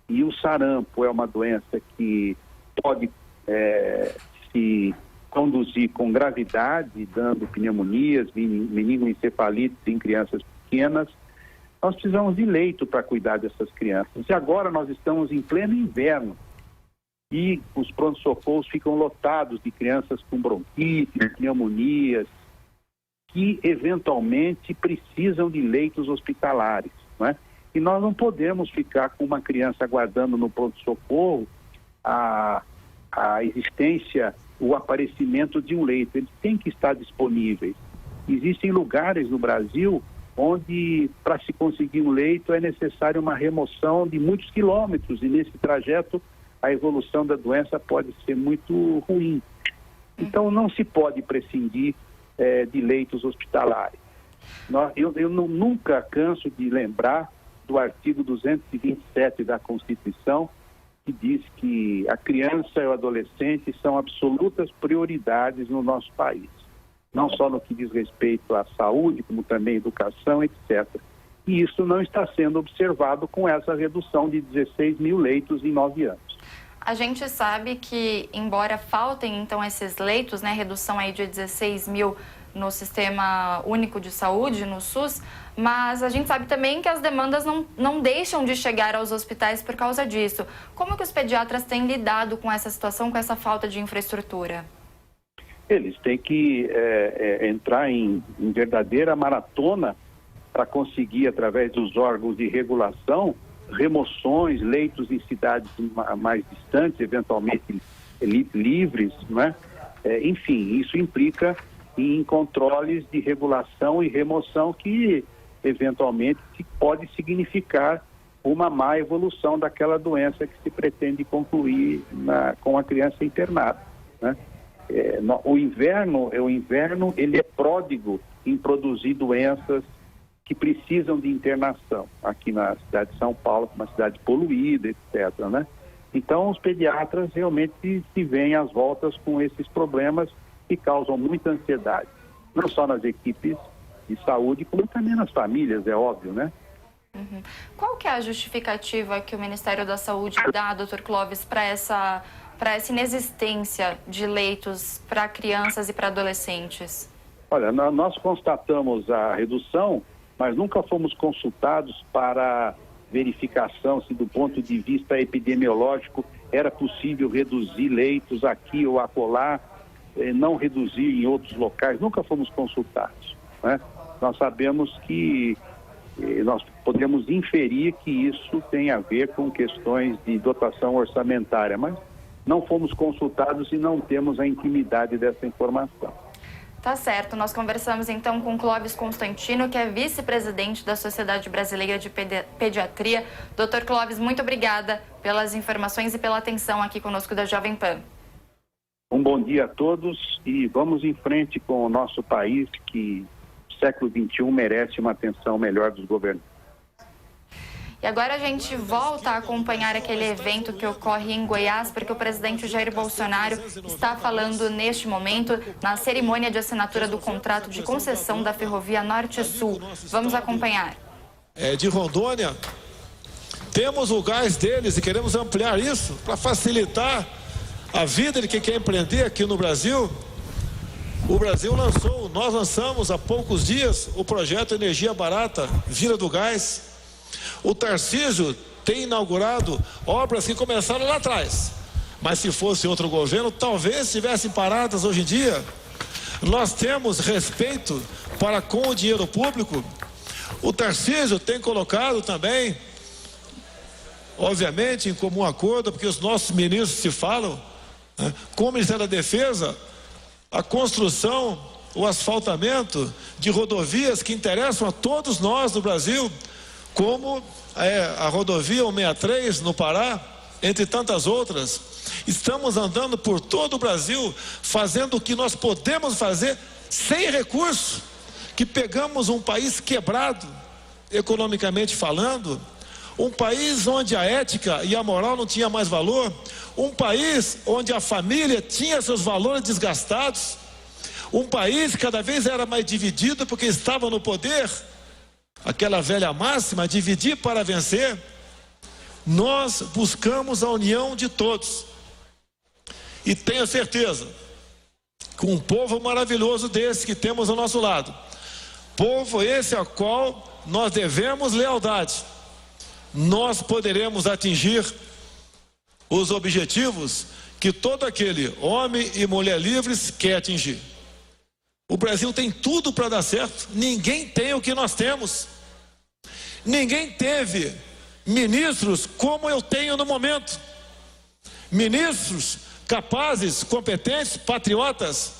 E o sarampo é uma doença que pode se conduzir com gravidade, dando pneumonias, meningoencefalites em crianças pequenas. Nós precisamos de leito para cuidar dessas crianças. E agora nós estamos em pleno inverno e os pronto-socorros ficam lotados de crianças com bronquite, pneumonias, que eventualmente precisam de leitos hospitalares, não é? E nós não podemos ficar com uma criança aguardando no pronto-socorro a existência, o aparecimento de um leito. Eles têm que estar disponíveis. Existem lugares no Brasil onde, para se conseguir um leito, é necessário uma remoção de muitos quilômetros, e nesse trajeto a evolução da doença pode ser muito ruim. Então não se pode prescindir de leitos hospitalares. Eu nunca canso de lembrar do artigo 227 da Constituição, que diz que a criança e o adolescente são absolutas prioridades no nosso país, não só no que diz respeito à saúde, como também à educação, etc. E isso não está sendo observado com essa redução de 16 mil leitos em 9 anos. A gente sabe que, embora faltem, então, esses leitos, né, redução aí de 16 mil no Sistema Único de Saúde, no SUS, mas a gente sabe também que as demandas não deixam de chegar aos hospitais por causa disso. Como que os pediatras têm lidado com essa situação, com essa falta de infraestrutura? Eles têm que entrar em verdadeira maratona para conseguir, através dos órgãos de regulação, remoções, leitos em cidades mais distantes, eventualmente livres, não é? Enfim, isso implica em controles de regulação e remoção que, eventualmente, pode significar uma má evolução daquela doença que se pretende concluir com a criança internada, né? O inverno ele é pródigo em produzir doenças que precisam de internação, aqui na cidade de São Paulo, uma cidade poluída, etc., né? Então, os pediatras realmente se veem às voltas com esses problemas que causam muita ansiedade, não só nas equipes de saúde, como também nas famílias, é óbvio, né? Uhum. Qual que é a justificativa que o Ministério da Saúde dá, Dr. Clóvis, para essa inexistência de leitos para crianças e para adolescentes? Olha, nós constatamos a redução, mas nunca fomos consultados para verificação se, do ponto de vista epidemiológico, era possível reduzir leitos aqui ou acolá, não reduzir em outros locais. Nunca fomos consultados, né? Nós sabemos que nós podemos inferir que isso tem a ver com questões de dotação orçamentária, mas não fomos consultados e não temos a intimidade dessa informação. Tá certo. Nós conversamos então com Clóvis Constantino, que é vice-presidente da Sociedade Brasileira de Pediatria. Dr. Clóvis, muito obrigada pelas informações e pela atenção aqui conosco da Jovem Pan. Um bom dia a todos e vamos em frente com o nosso país, que no século XXI merece uma atenção melhor dos governantes. E agora a gente volta a acompanhar aquele evento que ocorre em Goiás, porque o presidente Jair Bolsonaro está falando neste momento na cerimônia de assinatura do contrato de concessão da Ferrovia Norte-Sul. Vamos acompanhar. De Rondônia, temos o gás deles e queremos ampliar isso para facilitar a vida de quem quer empreender aqui no Brasil. Nós lançamos há poucos dias o projeto Energia Barata, Vila do Gás. O Tarcísio tem inaugurado obras que começaram lá atrás, mas se fosse outro governo, talvez estivessem paradas hoje em dia. Nós temos respeito para com o dinheiro público. O Tarcísio tem colocado também, obviamente, em comum acordo, porque os nossos ministros se falam, né, com o Ministério da Defesa, a construção, o asfaltamento de rodovias que interessam a todos nós no Brasil, como a rodovia 163 no Pará, entre tantas outras. Estamos andando por todo o Brasil, fazendo o que nós podemos fazer sem recurso, que pegamos um país quebrado, economicamente falando, um país onde a ética e a moral não tinha mais valor, um país onde a família tinha seus valores desgastados, um país que cada vez era mais dividido porque estava no poder, aquela velha máxima, dividir para vencer. Nós buscamos a união de todos e tenho certeza, com um povo maravilhoso desse que temos ao nosso lado, povo esse ao qual nós devemos lealdade, nós poderemos atingir os objetivos que todo aquele homem e mulher livres quer atingir. O Brasil tem tudo para dar certo. Ninguém tem o que nós temos. Ninguém teve ministros como eu tenho no momento. Ministros capazes, competentes, patriotas,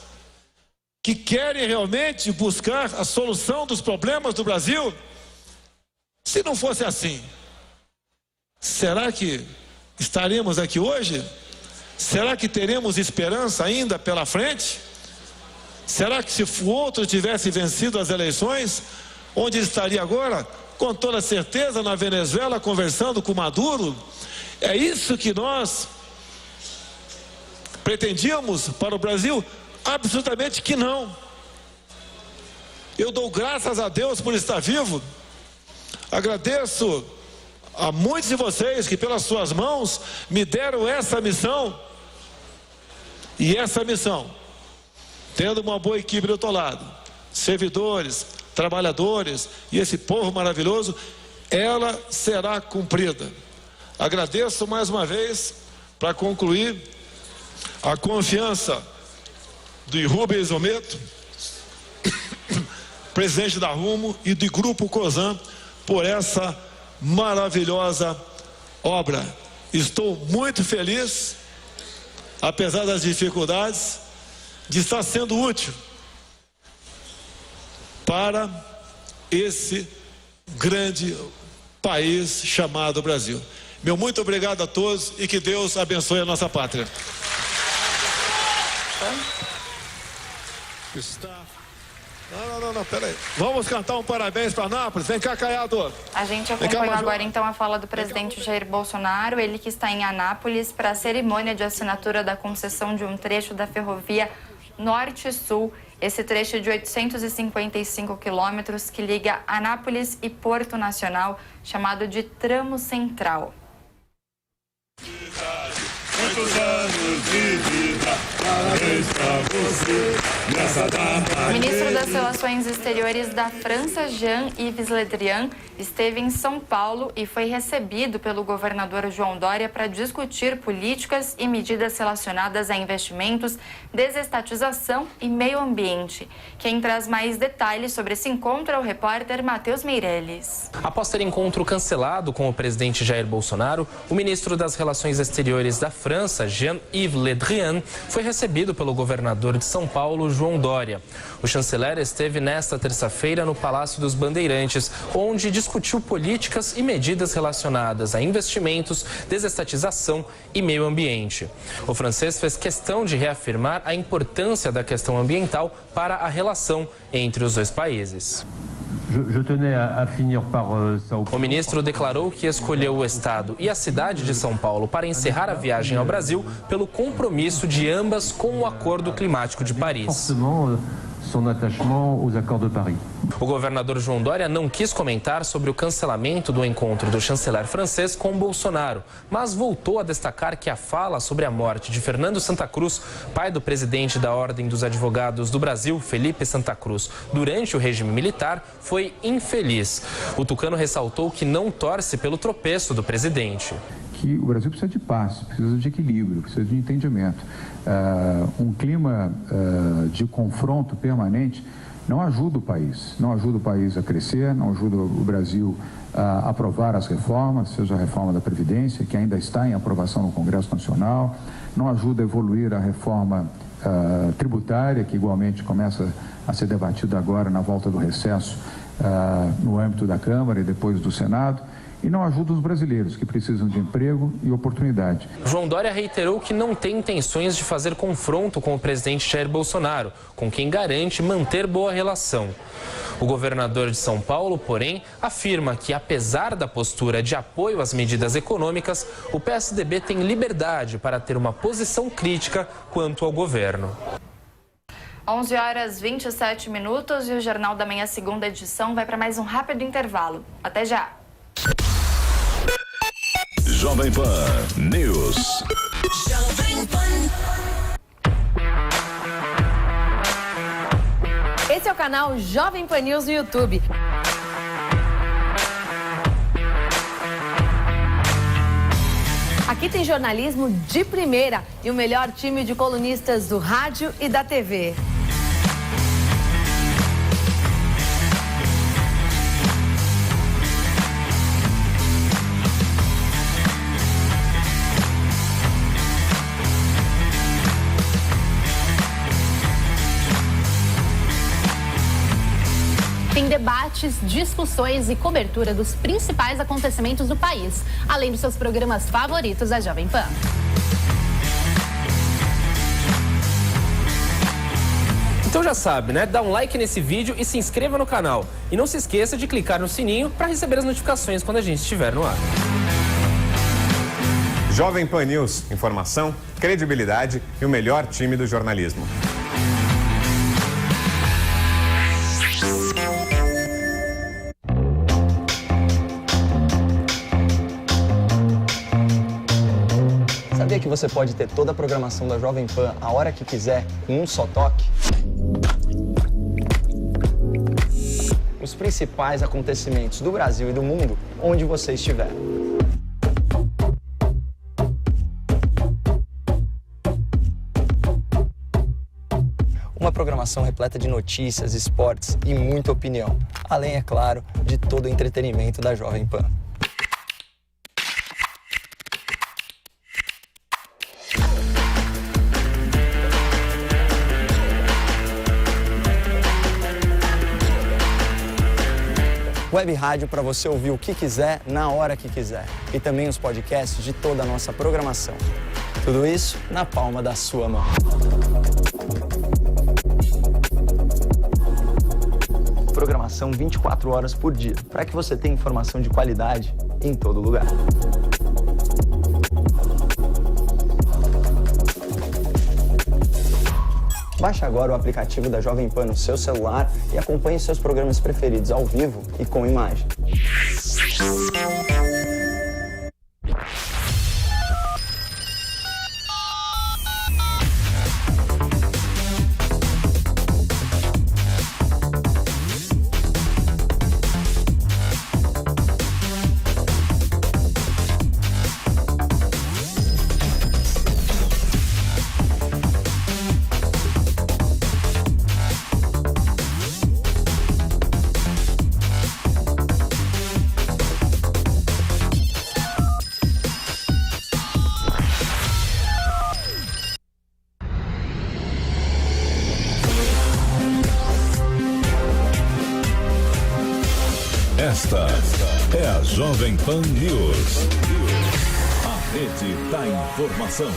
que querem realmente buscar a solução dos problemas do Brasil. Se não fosse assim, será que estaremos aqui hoje? Será que teremos esperança ainda pela frente? Será que se o outro tivesse vencido as eleições, onde estaria agora? Com toda certeza na Venezuela, conversando com Maduro. É isso que nós pretendíamos para o Brasil? Absolutamente que não. Eu dou graças a Deus por estar vivo. Agradeço a muitos de vocês que pelas suas mãos me deram essa missão. E essa missão, tendo uma boa equipe do outro lado, servidores, trabalhadores e esse povo maravilhoso, ela será cumprida. Agradeço mais uma vez, para concluir, a confiança do Rubens Ometo, presidente da Rumo, e do Grupo Cosan, por essa maravilhosa obra. Estou muito feliz, apesar das dificuldades, de estar sendo útil para esse grande país chamado Brasil. Meu muito obrigado a todos e que Deus abençoe a nossa pátria. Não, peraí. Vamos cantar um parabéns para Anápolis. Vem cá, Caiado. A gente acompanhou agora então a fala do presidente Jair Bolsonaro, ele que está em Anápolis para a cerimônia de assinatura da concessão de um trecho da ferrovia Norte-Sul. Esse trecho de 855 quilômetros que liga Anápolis e Porto Nacional, chamado de Tramo Central. Muitos anos de vida, parabéns pra você nessa data. O ministro das Relações Exteriores da França, Jean-Yves Le Drian, esteve em São Paulo e foi recebido pelo governador João Dória para discutir políticas e medidas relacionadas a investimentos, desestatização e meio ambiente. Quem traz mais detalhes sobre esse encontro é o repórter Matheus Meirelles. Após ter encontro cancelado com o presidente Jair Bolsonaro, o ministro das Relações Exteriores da França, Jean-Yves Le Drian, foi recebido pelo governador de São Paulo, João Dória. O chanceler esteve nesta terça-feira no Palácio dos Bandeirantes, onde discutiu políticas e medidas relacionadas a investimentos, desestatização e meio ambiente. O francês fez questão de reafirmar a importância da questão ambiental para a relação entre os dois países. O ministro declarou que escolheu o estado e a cidade de São Paulo para encerrar a viagem ao Brasil pelo compromisso de ambas com o Acordo Climático de Paris. O governador João Dória não quis comentar sobre o cancelamento do encontro do chanceler francês com Bolsonaro, mas voltou a destacar que a fala sobre a morte de Fernando Santa Cruz, pai do presidente da Ordem dos Advogados do Brasil, Felipe Santa Cruz, durante o regime militar, foi infeliz. O tucano ressaltou que não torce pelo tropeço do presidente. Que o Brasil precisa de paz, precisa de equilíbrio, precisa de entendimento. Um clima de confronto permanente não ajuda o país a crescer, não ajuda o Brasil a aprovar as reformas, seja a reforma da Previdência, que ainda está em aprovação no Congresso Nacional, não ajuda a evoluir a reforma tributária, que igualmente começa a ser debatida agora na volta do recesso no âmbito da Câmara e depois do Senado. E não ajuda os brasileiros que precisam de emprego e oportunidade. João Dória reiterou que não tem intenções de fazer confronto com o presidente Jair Bolsonaro, com quem garante manter boa relação. O governador de São Paulo, porém, afirma que, apesar da postura de apoio às medidas econômicas, o PSDB tem liberdade para ter uma posição crítica quanto ao governo. 11h27 e o Jornal da Manhã, segunda edição, vai para mais um rápido intervalo. Até já! Jovem Pan News. Esse é o canal Jovem Pan News no YouTube. Aqui tem jornalismo de primeira e o melhor time de colunistas do rádio e da TV. Tem debates, discussões e cobertura dos principais acontecimentos do país, além dos seus programas favoritos da Jovem Pan. Então já sabe, né? Dá um like nesse vídeo e se inscreva no canal. E não se esqueça de clicar no sininho para receber as notificações quando a gente estiver no ar. Jovem Pan News, informação, credibilidade e o melhor time do jornalismo. Sabia que você pode ter toda a programação da Jovem Pan a hora que quiser, com um só toque? Os principais acontecimentos do Brasil e do mundo, onde você estiver. Uma programação repleta de notícias, esportes e muita opinião. Além, é claro, de todo o entretenimento da Jovem Pan. Web rádio para você ouvir o que quiser, na hora que quiser. E também os podcasts de toda a nossa programação. Tudo isso na palma da sua mão. Programação 24 horas por dia, para que você tenha informação de qualidade em todo lugar. Baixe agora o aplicativo da Jovem Pan no seu celular e acompanhe seus programas preferidos ao vivo e com imagem. Esta é a Jovem Pan News. A rede da informação.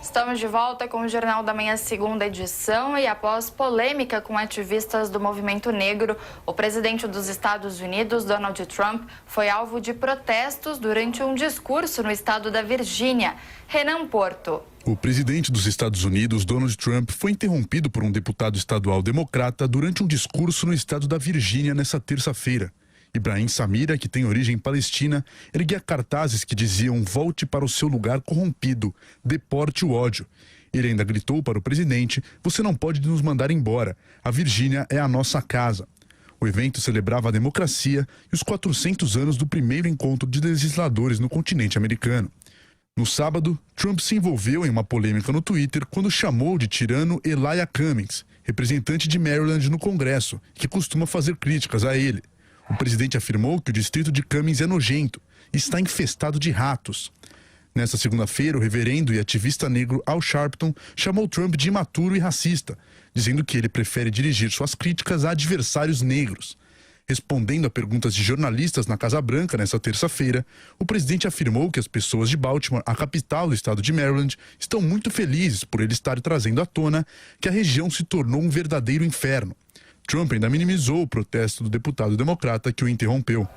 Estamos de volta com o Jornal da Manhã, segunda edição, e após polêmica com ativistas do movimento negro, o presidente dos Estados Unidos, Donald Trump, foi alvo de protestos durante um discurso no estado da Virgínia. Renan Porto. O presidente dos Estados Unidos, Donald Trump, foi interrompido por um deputado estadual democrata durante um discurso no estado da Virgínia nesta terça-feira. Ibrahim Samira, que tem origem palestina, erguia cartazes que diziam: "Volte para o seu lugar corrompido, deporte o ódio". Ele ainda gritou para o presidente: "Você não pode nos mandar embora. A Virgínia é a nossa casa". O evento celebrava a democracia e os 400 anos do primeiro encontro de legisladores no continente americano. No sábado, Trump se envolveu em uma polêmica no Twitter quando chamou de tirano Elijah Cummings, representante de Maryland no Congresso, que costuma fazer críticas a ele. O presidente afirmou que o distrito de Cummings é nojento e está infestado de ratos. Nesta segunda-feira, o reverendo e ativista negro Al Sharpton chamou Trump de imaturo e racista, dizendo que ele prefere dirigir suas críticas a adversários negros. Respondendo a perguntas de jornalistas na Casa Branca nesta terça-feira, o presidente afirmou que as pessoas de Baltimore, a capital do estado de Maryland, estão muito felizes por ele estar trazendo à tona que a região se tornou um verdadeiro inferno. Trump ainda minimizou o protesto do deputado democrata que o interrompeu.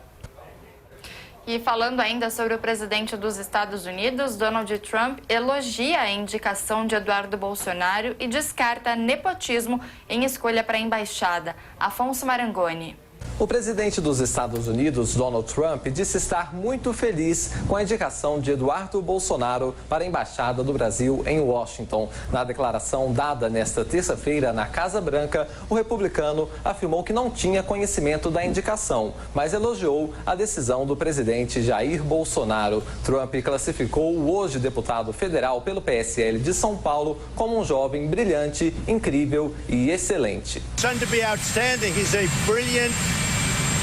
E falando ainda sobre o presidente dos Estados Unidos, Donald Trump elogia a indicação de Eduardo Bolsonaro e descarta nepotismo em escolha para a embaixada. Afonso Marangoni. O presidente dos Estados Unidos, Donald Trump, disse estar muito feliz com a indicação de Eduardo Bolsonaro para a Embaixada do Brasil em Washington. Na declaração dada nesta terça-feira na Casa Branca, o republicano afirmou que não tinha conhecimento da indicação, mas elogiou a decisão do presidente Jair Bolsonaro. Trump classificou o hoje deputado federal pelo PSL de São Paulo como um jovem brilhante, incrível e excelente.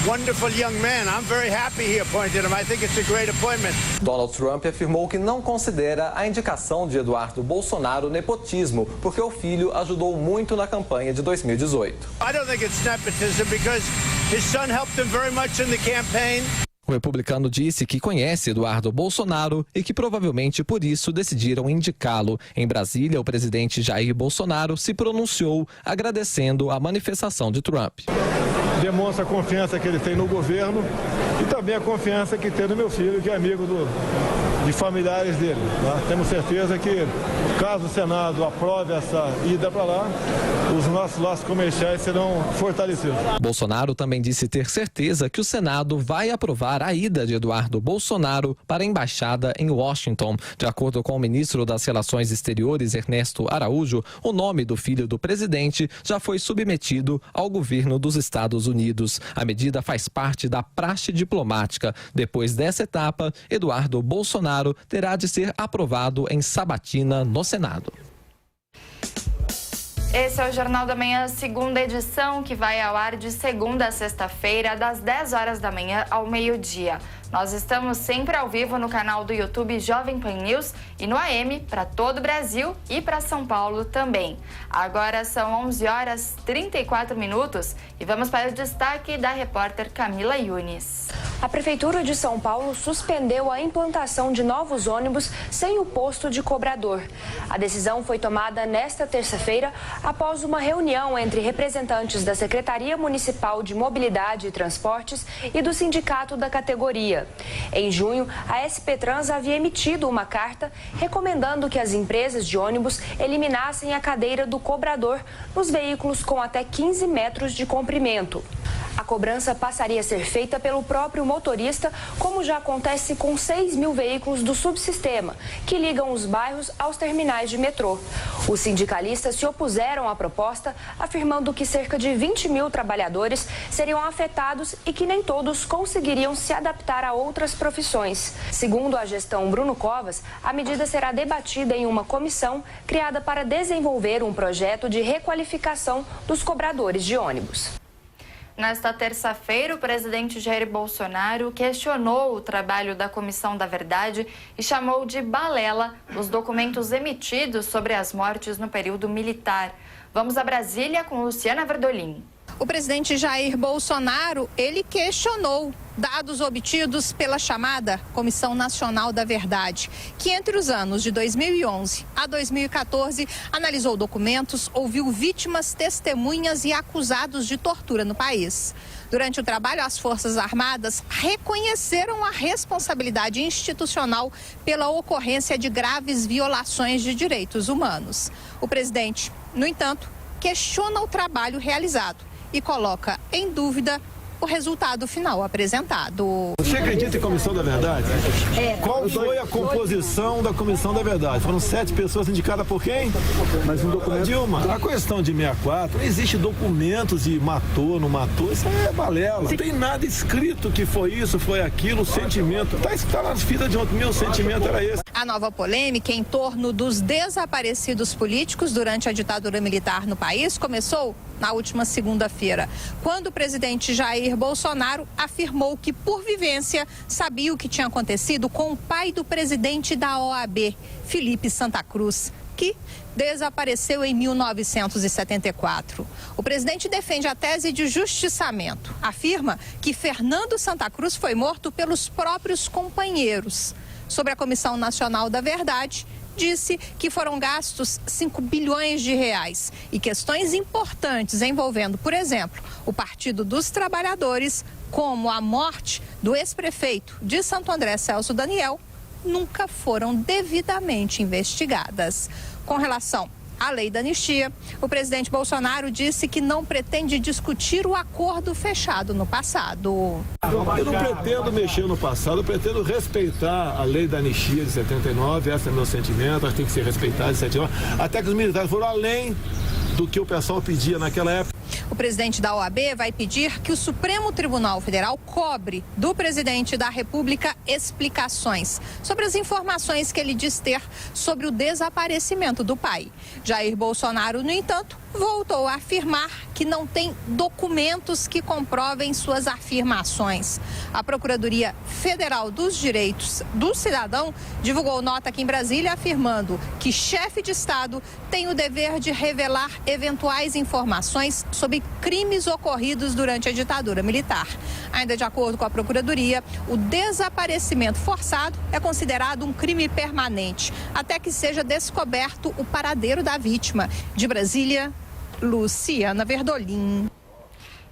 Wonderful young man. I'm very happy he appointed him. I think it's a great appointment. Donald Trump afirmou que não considera a indicação de Eduardo Bolsonaro nepotismo, porque o filho ajudou muito na campanha de 2018. I don't think it's nepotism because his son helped him very much in the campaign. O republicano disse que conhece Eduardo Bolsonaro e que provavelmente por isso decidiram indicá-lo. Em Brasília, o presidente Jair Bolsonaro se pronunciou agradecendo a manifestação de Trump. Demonstra a confiança que ele tem no governo e também a confiança que tem no meu filho, que é amigo de familiares dele. Tá? Temos certeza que, caso o Senado aprove essa ida para lá, os nossos laços comerciais serão fortalecidos. Bolsonaro também disse ter certeza que o Senado vai aprovar a ida de Eduardo Bolsonaro para a embaixada em Washington. De acordo com o ministro das Relações Exteriores, Ernesto Araújo, o nome do filho do presidente já foi submetido ao governo dos Estados Unidos. A medida faz parte da praxe diplomática. Depois dessa etapa, Eduardo Bolsonaro terá de ser aprovado em sabatina no Senado. Esse é o Jornal da Manhã, segunda edição, que vai ao ar de segunda a sexta-feira, das 10 horas da manhã ao meio-dia. Nós estamos sempre ao vivo no canal do YouTube Jovem Pan News e no AM para todo o Brasil e para São Paulo também. Agora são 11 horas 34 minutos e vamos para o destaque da repórter Camila Yunis. A Prefeitura de São Paulo suspendeu a implantação de novos ônibus sem o posto de cobrador. A decisão foi tomada nesta terça-feira após uma reunião entre representantes da Secretaria Municipal de Mobilidade e Transportes e do sindicato da categoria. Em junho, a SP Trans havia emitido uma carta recomendando que as empresas de ônibus eliminassem a cadeira do cobrador nos veículos com até 15 metros de comprimento. A cobrança passaria a ser feita pelo próprio motorista, como já acontece com 6 mil veículos do subsistema, que ligam os bairros aos terminais de metrô. Os sindicalistas se opuseram à proposta, afirmando que cerca de 20 mil trabalhadores seriam afetados e que nem todos conseguiriam se adaptar a outras profissões. Segundo a gestão Bruno Covas, a medida será debatida em uma comissão criada para desenvolver um projeto de requalificação dos cobradores de ônibus. Nesta terça-feira, o presidente Jair Bolsonaro questionou o trabalho da Comissão da Verdade e chamou de balela os documentos emitidos sobre as mortes no período militar. Vamos a Brasília com Luciana Verdolim. O presidente Jair Bolsonaro, ele questionou dados obtidos pela chamada Comissão Nacional da Verdade, que entre os anos de 2011 a 2014 analisou documentos, ouviu vítimas, testemunhas e acusados de tortura no país. Durante o trabalho, as Forças Armadas reconheceram a responsabilidade institucional pela ocorrência de graves violações de direitos humanos. O presidente, no entanto, questiona o trabalho realizado e coloca em dúvida o resultado final apresentado. Você acredita em Comissão da Verdade? Qual foi a composição da Comissão da Verdade? Foram 7 pessoas indicadas por quem? Mas um documento. Dilma, a questão de 64, existe documentos e matou, não matou, isso é balela. Não tem nada escrito que foi isso, foi aquilo, o sentimento. Tá nas fitas de ontem, meu sentimento era esse. A nova polêmica em torno dos desaparecidos políticos durante a ditadura militar no país começou na última segunda-feira, quando o presidente Jair Bolsonaro afirmou que, por vivência, sabia o que tinha acontecido com o pai do presidente da OAB, Felipe Santa Cruz, que desapareceu em 1974. O presidente defende a tese de justiçamento. Afirma que Fernando Santa Cruz foi morto pelos próprios companheiros. Sobre a Comissão Nacional da Verdade, disse que foram gastos 5 bilhões de reais e questões importantes envolvendo, por exemplo, o Partido dos Trabalhadores, como a morte do ex-prefeito de Santo André, Celso Daniel, nunca foram devidamente investigadas. Com relação a lei da anistia. O presidente Bolsonaro disse que não pretende discutir o acordo fechado no passado. Eu não pretendo mexer no passado, eu pretendo respeitar a lei da anistia de 79, esse é meu sentimento, acho que tem que ser respeitado de 79, até que os militares foram além do que o pessoal pedia naquela época. O presidente da OAB vai pedir que o Supremo Tribunal Federal cobre do presidente da República explicações sobre as informações que ele diz ter sobre o desaparecimento do pai. Jair Bolsonaro, no entanto, voltou a afirmar que não tem documentos que comprovem suas afirmações. A Procuradoria Federal dos Direitos do Cidadão divulgou nota aqui em Brasília afirmando que chefe de Estado tem o dever de revelar eventuais informações sobre crimes ocorridos durante a ditadura militar. Ainda de acordo com a Procuradoria, o desaparecimento forçado é considerado um crime permanente, até que seja descoberto o paradeiro da vítima. De Brasília, Luciana Verdolim.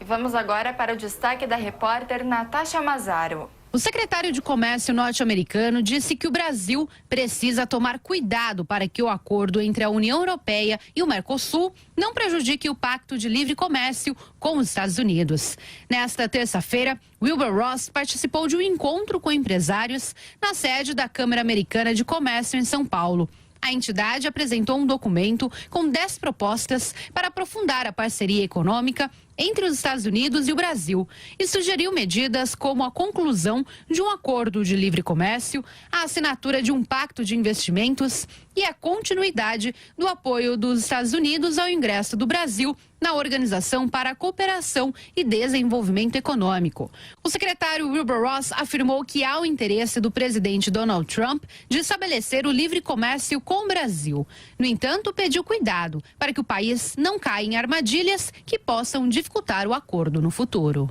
E vamos agora para o destaque da repórter Natasha Mazaro. O secretário de Comércio norte-americano disse que o Brasil precisa tomar cuidado para que o acordo entre a União Europeia e o Mercosul não prejudique o Pacto de Livre Comércio com os Estados Unidos. Nesta terça-feira, Wilbur Ross participou de um encontro com empresários na sede da Câmara Americana de Comércio em São Paulo. A entidade apresentou um documento com 10 propostas para aprofundar a parceria econômica entre os Estados Unidos e o Brasil e sugeriu medidas como a conclusão de um acordo de livre comércio, a assinatura de um pacto de investimentos e a continuidade do apoio dos Estados Unidos ao ingresso do Brasil na Organização para a Cooperação e Desenvolvimento Econômico. O secretário Wilbur Ross afirmou que há o interesse do presidente Donald Trump de estabelecer o livre comércio com o Brasil. No entanto, pediu cuidado para que o país não caia em armadilhas que possam dificultar o acordo no futuro.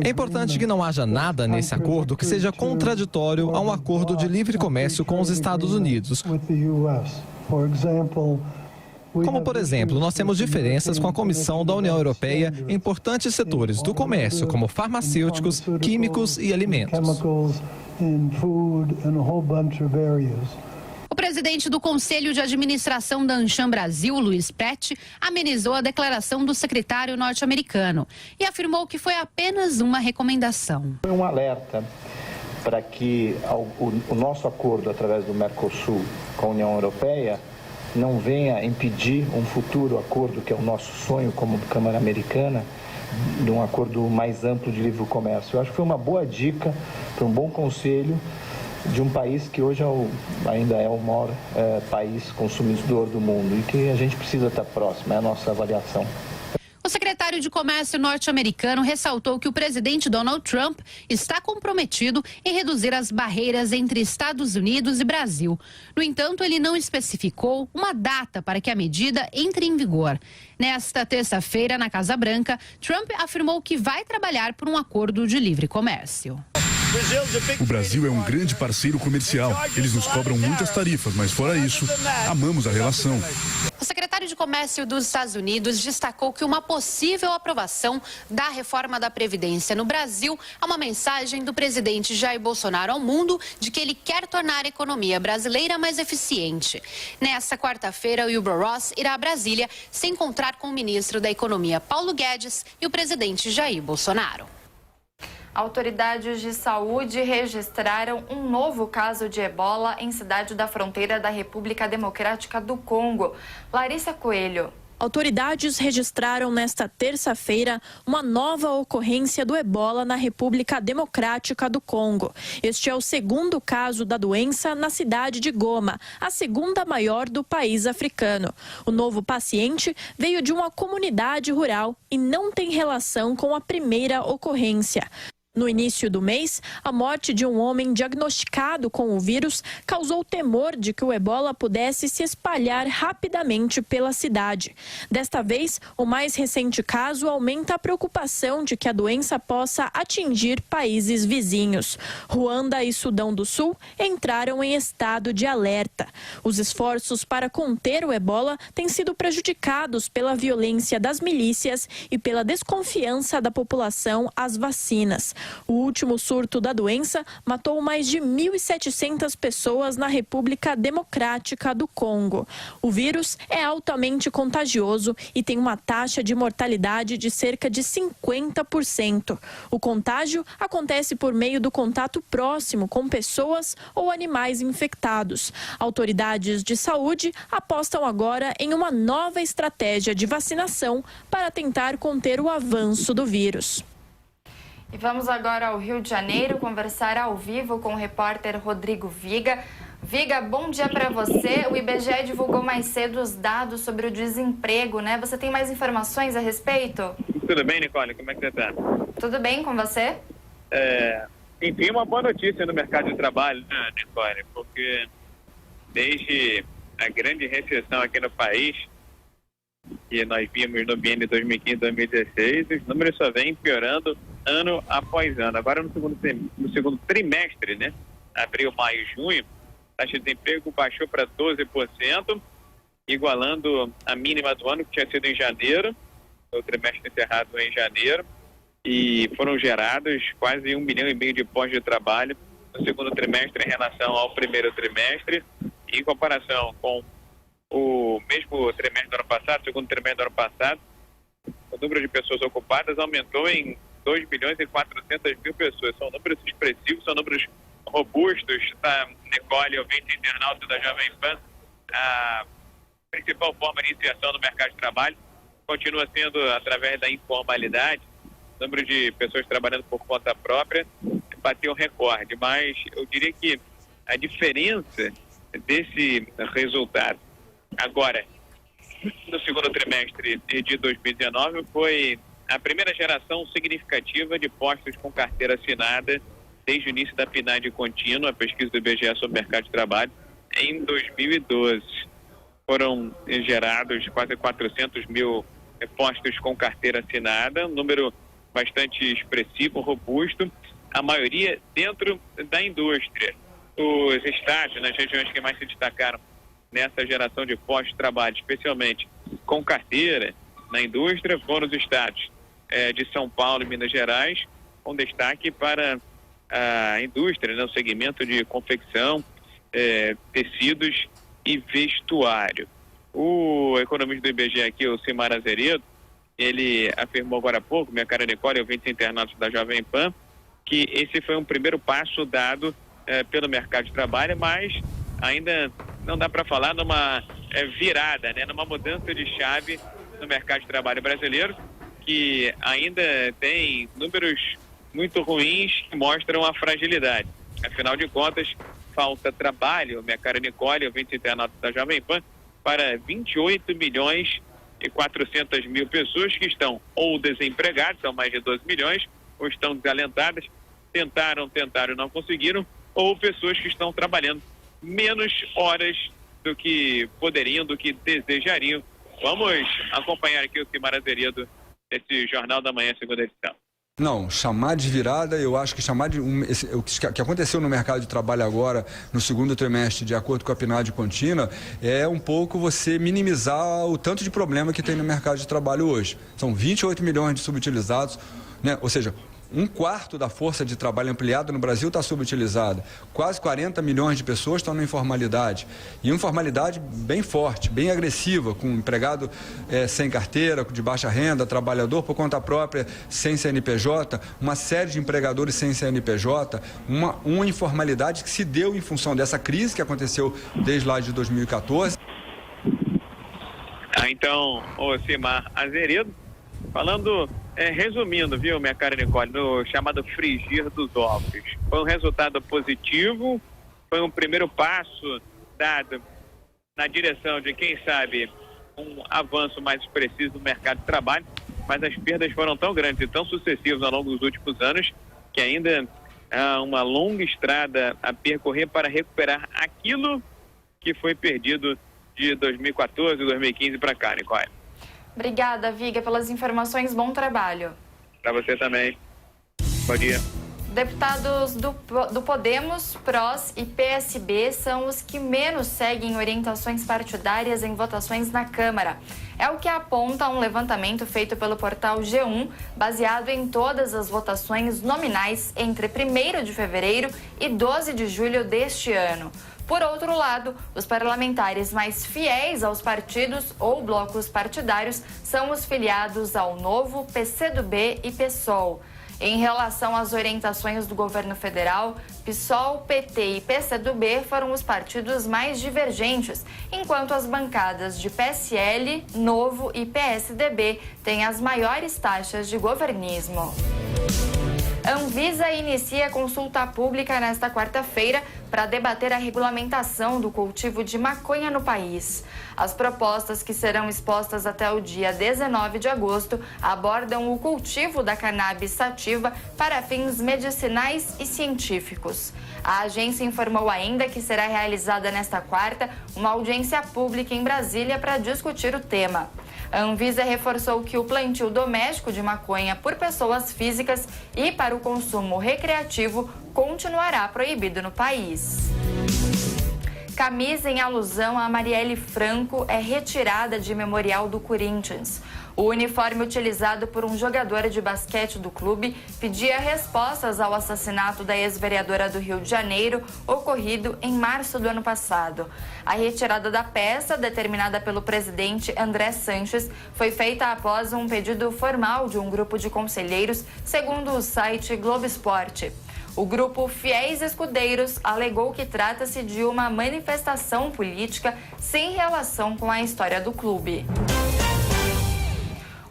É importante que não haja nada nesse acordo que seja contraditório a um acordo de livre comércio com os Estados Unidos. Como, por exemplo, nós temos diferenças com a Comissão da União Europeia em importantes setores do comércio, como farmacêuticos, químicos e alimentos. O presidente do Conselho de Administração da Anshan Brasil, Luiz Pett, amenizou a declaração do secretário norte-americano e afirmou que foi apenas uma recomendação. Foi um alerta para que o nosso acordo através do Mercosul com a União Europeia não venha impedir um futuro acordo, que é o nosso sonho como Câmara Americana, de um acordo mais amplo de livre comércio. Eu acho que foi uma boa dica, foi um bom conselho de um país que hoje ainda é o maior país consumidor do mundo e que a gente precisa estar próximo, é a nossa avaliação. O secretário de Comércio norte-americano ressaltou que o presidente Donald Trump está comprometido em reduzir as barreiras entre Estados Unidos e Brasil. No entanto, ele não especificou uma data para que a medida entre em vigor. Nesta terça-feira, na Casa Branca, Trump afirmou que vai trabalhar por um acordo de livre comércio. O Brasil é um grande parceiro comercial. Eles nos cobram muitas tarifas, mas fora isso, amamos a relação. O secretário de Comércio dos Estados Unidos destacou que uma possível aprovação da reforma da Previdência no Brasil é uma mensagem do presidente Jair Bolsonaro ao mundo de que ele quer tornar a economia brasileira mais eficiente. Nesta quarta-feira, Wilbur Ross irá a Brasília se encontrar com o ministro da Economia, Paulo Guedes, e o presidente Jair Bolsonaro. Autoridades de saúde registraram um novo caso de ebola em cidade da fronteira da República Democrática do Congo. Larissa Coelho. Autoridades registraram nesta terça-feira uma nova ocorrência do ebola na República Democrática do Congo. Este é o segundo caso da doença na cidade de Goma, a segunda maior do país africano. O novo paciente veio de uma comunidade rural e não tem relação com a primeira ocorrência. No início do mês, a morte de um homem diagnosticado com o vírus causou temor de que o ebola pudesse se espalhar rapidamente pela cidade. Desta vez, o mais recente caso aumenta a preocupação de que a doença possa atingir países vizinhos. Ruanda e Sudão do Sul entraram em estado de alerta. Os esforços para conter o ebola têm sido prejudicados pela violência das milícias e pela desconfiança da população às vacinas. O último surto da doença matou mais de 1.700 pessoas na República Democrática do Congo. O vírus é altamente contagioso e tem uma taxa de mortalidade de cerca de 50%. O contágio acontece por meio do contato próximo com pessoas ou animais infectados. Autoridades de saúde apostam agora em uma nova estratégia de vacinação para tentar conter o avanço do vírus. E vamos agora ao Rio de Janeiro conversar ao vivo com o repórter Rodrigo Viga. Viga, bom dia para você. O IBGE divulgou mais cedo os dados sobre o desemprego, né? Você tem mais informações a respeito? Tudo bem, Nicole? Como é que você está? Tudo bem com você? Enfim, uma boa notícia no mercado de trabalho, né, Nicole? Porque desde a grande recessão aqui no país, que nós vimos no biênio 2015-2016, os números só vêm piorando ano após ano. Agora no segundo trimestre, né? Abril, maio, junho, a taxa de desemprego baixou para 12%, igualando a mínima do ano, que tinha sido em janeiro, o trimestre encerrado em janeiro, e foram gerados quase 1,5 milhão de postos de trabalho no segundo trimestre em relação ao primeiro trimestre. Em comparação com o mesmo trimestre do ano passado, segundo trimestre do ano passado, o número de pessoas ocupadas aumentou em 2 milhões e 400 mil pessoas. São números expressivos, são números robustos, tá? Nicole, ouvinte internauta da Jovem Pan, a principal forma de inserção no mercado de trabalho continua sendo através da informalidade. O número de pessoas trabalhando por conta própria bateu um recorde, mas eu diria que a diferença desse resultado agora, no segundo trimestre de 2019, foi a primeira geração significativa de postos com carteira assinada desde o início da PNAD contínua, a pesquisa do IBGE sobre o mercado de trabalho, em 2012. Foram gerados quase 400 mil postos com carteira assinada, um número bastante expressivo, robusto, a maioria dentro da indústria. Os estados, nas regiões que mais se destacaram nessa geração de postos de trabalho, especialmente com carteira na indústria, foram os estados de São Paulo e Minas Gerais, com destaque para a indústria, né, o segmento de confecção, tecidos e vestuário. O economista do IBGE aqui, o Cimar Azeredo, ele afirmou agora há pouco, minha cara Nicole, ouvintes internautas da Jovem Pan, que esse foi um primeiro passo dado pelo mercado de trabalho, mas ainda não dá para falar numa virada, né, numa mudança de chave no mercado de trabalho brasileiro, que ainda tem números muito ruins que mostram a fragilidade. Afinal de contas, falta trabalho, minha cara Nicole, ouvinte internauta da Jovem Pan, para 28 milhões e 400 mil pessoas que estão ou desempregadas, são mais de 12 milhões, ou estão desalentadas, tentaram e não conseguiram, ou pessoas que estão trabalhando menos horas do que poderiam, do que desejariam. Vamos acompanhar aqui o Cimar Azeredo, esse Jornal da Manhã, segunda edição. Não, chamar de virada, eu acho que chamar de o que aconteceu no mercado de trabalho agora, no segundo trimestre, de acordo com a PNAD contínua, é um pouco você minimizar o tanto de problema que tem no mercado de trabalho hoje. São 28 milhões de subutilizados, né? Ou seja, 1/4 da força de trabalho ampliada no Brasil está subutilizada. Quase 40 milhões de pessoas estão na informalidade. E informalidade bem forte, bem agressiva, com empregado sem carteira, de baixa renda, trabalhador por conta própria, sem CNPJ, uma série de empregadores sem CNPJ, uma informalidade que se deu em função dessa crise que aconteceu desde lá de 2014. Então, o Cimar Azeredo, falando, resumindo, viu, minha cara Nicole, no chamado frigir dos ovos. Foi um resultado positivo, foi um primeiro passo dado na direção de, quem sabe, um avanço mais expressivo no mercado de trabalho, mas as perdas foram tão grandes e tão sucessivas ao longo dos últimos anos que ainda há uma longa estrada a percorrer para recuperar aquilo que foi perdido de 2014 e 2015 para cá, Nicole. Obrigada, Viga, pelas informações. Bom trabalho. Para você também. Bom dia. Deputados do Podemos, PROS e PSB são os que menos seguem orientações partidárias em votações na Câmara. É o que aponta um levantamento feito pelo portal G1, baseado em todas as votações nominais entre 1º de fevereiro e 12 de julho deste ano. Por outro lado, os parlamentares mais fiéis aos partidos ou blocos partidários são os filiados ao Novo, PCdoB e PSOL. Em relação às orientações do governo federal, PSOL, PT e PCdoB foram os partidos mais divergentes, enquanto as bancadas de PSL, Novo e PSDB têm as maiores taxas de governismo. Anvisa inicia consulta pública nesta quarta-feira para debater a regulamentação do cultivo de maconha no país. As propostas, que serão expostas até o dia 19 de agosto, abordam o cultivo da cannabis sativa para fins medicinais e científicos. A agência informou ainda que será realizada nesta quarta uma audiência pública em Brasília para discutir o tema. A Anvisa reforçou que o plantio doméstico de maconha por pessoas físicas e para o consumo recreativo continuará proibido no país. Camisa em alusão a Marielle Franco é retirada de memorial do Corinthians. O uniforme utilizado por um jogador de basquete do clube pedia respostas ao assassinato da ex-vereadora do Rio de Janeiro, ocorrido em março do ano passado. A retirada da peça, determinada pelo presidente André Sanches, foi feita após um pedido formal de um grupo de conselheiros, segundo o site Globo Esporte. O grupo Fiéis Escudeiros alegou que trata-se de uma manifestação política sem relação com a história do clube.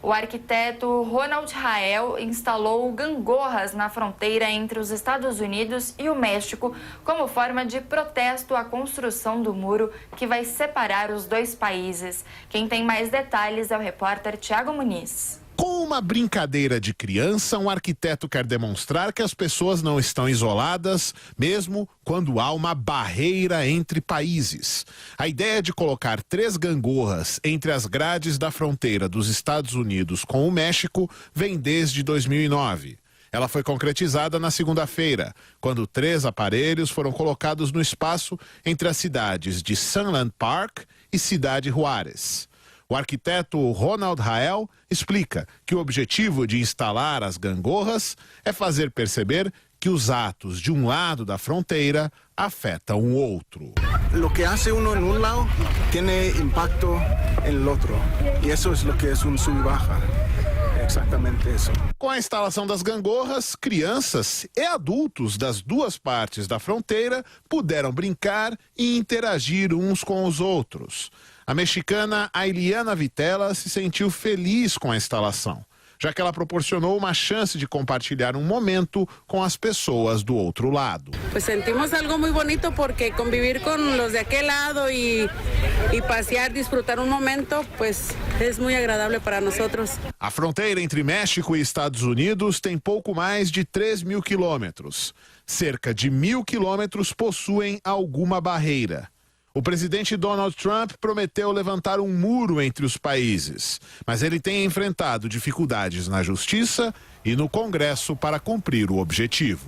O arquiteto Ronald Rael instalou gangorras na fronteira entre os Estados Unidos e o México como forma de protesto à construção do muro que vai separar os dois países. Quem tem mais detalhes é o repórter Tiago Muniz. Com uma brincadeira de criança, um arquiteto quer demonstrar que as pessoas não estão isoladas, mesmo quando há uma barreira entre países. A ideia de colocar 3 gangorras entre as grades da fronteira dos Estados Unidos com o México vem desde 2009. Ela foi concretizada na segunda-feira, quando 3 aparelhos foram colocados no espaço entre as cidades de Sunland Park e Cidade Juárez. O arquiteto Ronald Rael explica que o objetivo de instalar as gangorras é fazer perceber que os atos de um lado da fronteira afetam o outro. Lo que hace uno en un lado tiene impacto en el otro. Y eso es lo que es un sub y baja. Exatamente isso. Com a instalação das gangorras, crianças e adultos das duas partes da fronteira puderam brincar e interagir uns com os outros. A mexicana Ailiana Vitela se sentiu feliz com a instalação, já que ela proporcionou uma chance de compartilhar um momento com as pessoas do outro lado. Pues sentimos algo muy bonito porque convivir con los de aquel lado y pasear, disfrutar un momento, pues es muy agradable para nosotros. A fronteira entre México e Estados Unidos tem pouco mais de 3.000 quilômetros. Cerca de 1.000 quilômetros possuem alguma barreira. O presidente Donald Trump prometeu levantar um muro entre os países, mas ele tem enfrentado dificuldades na justiça e no Congresso para cumprir o objetivo.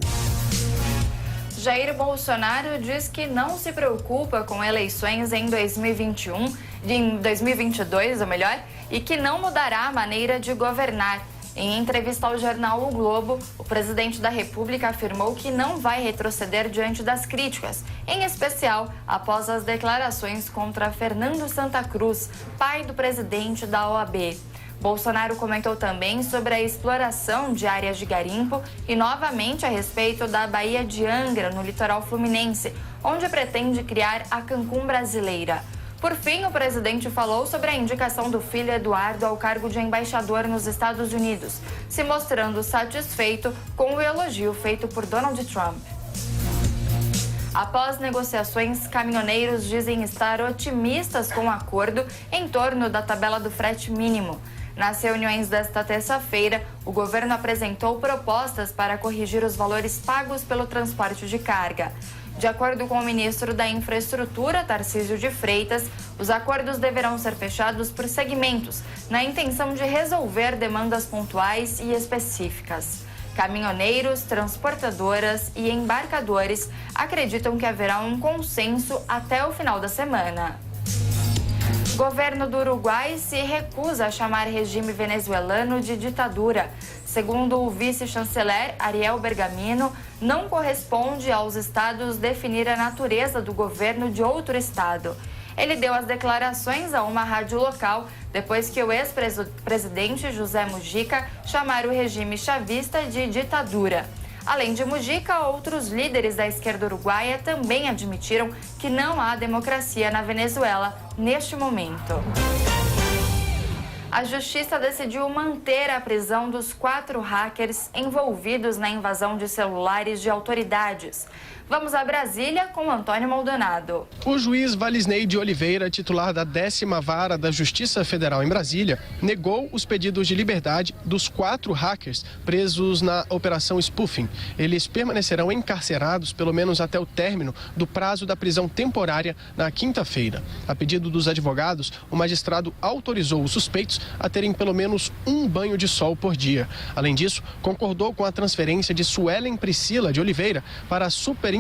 Jair Bolsonaro diz que não se preocupa com eleições em 2022, ou melhor, e que não mudará a maneira de governar. Em entrevista ao jornal O Globo, o presidente da República afirmou que não vai retroceder diante das críticas, em especial após as declarações contra Fernando Santa Cruz, pai do presidente da OAB. Bolsonaro comentou também sobre a exploração de áreas de garimpo e novamente a respeito da Baía de Angra, no litoral fluminense, onde pretende criar a Cancún brasileira. Por fim, o presidente falou sobre a indicação do filho Eduardo ao cargo de embaixador nos Estados Unidos, se mostrando satisfeito com o elogio feito por Donald Trump. Após negociações, caminhoneiros dizem estar otimistas com o acordo em torno da tabela do frete mínimo. Nas reuniões desta terça-feira, o governo apresentou propostas para corrigir os valores pagos pelo transporte de carga. De acordo com o ministro da Infraestrutura, Tarcísio de Freitas, os acordos deverão ser fechados por segmentos, na intenção de resolver demandas pontuais e específicas. Caminhoneiros, transportadoras e embarcadores acreditam que haverá um consenso até o final da semana. O governo do Uruguai se recusa a chamar regime venezuelano de ditadura. Segundo o vice-chanceler Ariel Bergamino, não corresponde aos estados definir a natureza do governo de outro estado. Ele deu as declarações a uma rádio local depois que o ex-presidente José Mujica chamara o regime chavista de ditadura. Além de Mujica, outros líderes da esquerda uruguaia também admitiram que não há democracia na Venezuela neste momento. A Justiça decidiu manter a prisão dos 4 hackers envolvidos na invasão de celulares de autoridades. Vamos a Brasília com Antônio Maldonado. O juiz Valisney de Oliveira, titular da 10ª Vara da Justiça Federal em Brasília, negou os pedidos de liberdade dos 4 hackers presos na Operação Spoofing. Eles permanecerão encarcerados pelo menos até o término do prazo da prisão temporária na quinta-feira. A pedido dos advogados, o magistrado autorizou os suspeitos a terem pelo menos um banho de sol por dia. Além disso, concordou com a transferência de Suelen Priscila de Oliveira para a Superintendência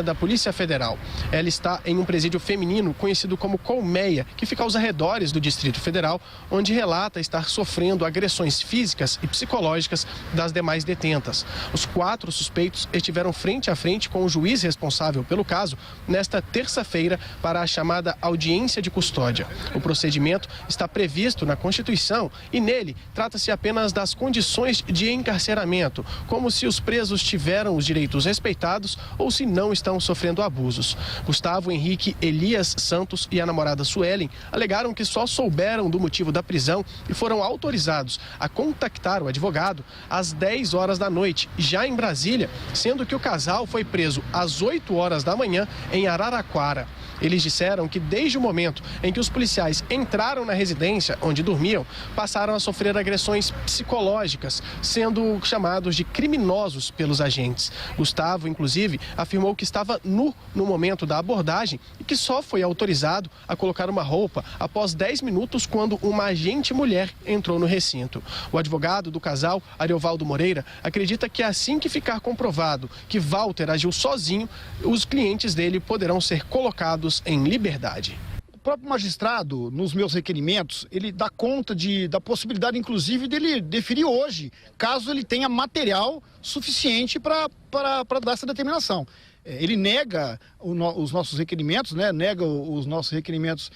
da Polícia Federal. Ela está em um presídio feminino conhecido como Colmeia, que fica aos arredores do Distrito Federal, onde relata estar sofrendo agressões físicas e psicológicas das demais detentas. Os 4 suspeitos estiveram frente a frente com o juiz responsável pelo caso nesta terça-feira para a chamada audiência de custódia. O procedimento está previsto na Constituição e nele trata-se apenas das condições de encarceramento, como se os presos tiveram os direitos respeitados ou se não estão sofrendo abusos. Gustavo Henrique Elias Santos e a namorada Suelen alegaram que só souberam do motivo da prisão e foram autorizados a contactar o advogado às 10 horas da noite, já em Brasília, sendo que o casal foi preso às 8 horas da manhã em Araraquara. Eles disseram que desde o momento em que os policiais entraram na residência onde dormiam, passaram a sofrer agressões psicológicas, sendo chamados de criminosos pelos agentes. Gustavo, inclusive, afirmou que estava nu no momento da abordagem e que só foi autorizado a colocar uma roupa após 10 minutos quando uma agente mulher entrou no recinto. O advogado do casal, Ariovaldo Moreira, acredita que assim que ficar comprovado que Walter agiu sozinho, os clientes dele poderão ser colocados em liberdade. O próprio magistrado, nos meus requerimentos, ele dá conta da possibilidade, inclusive, dele deferir hoje, caso ele tenha material suficiente para dar essa determinação. Ele nega os nossos requerimentos, né? Nega os nossos requerimentos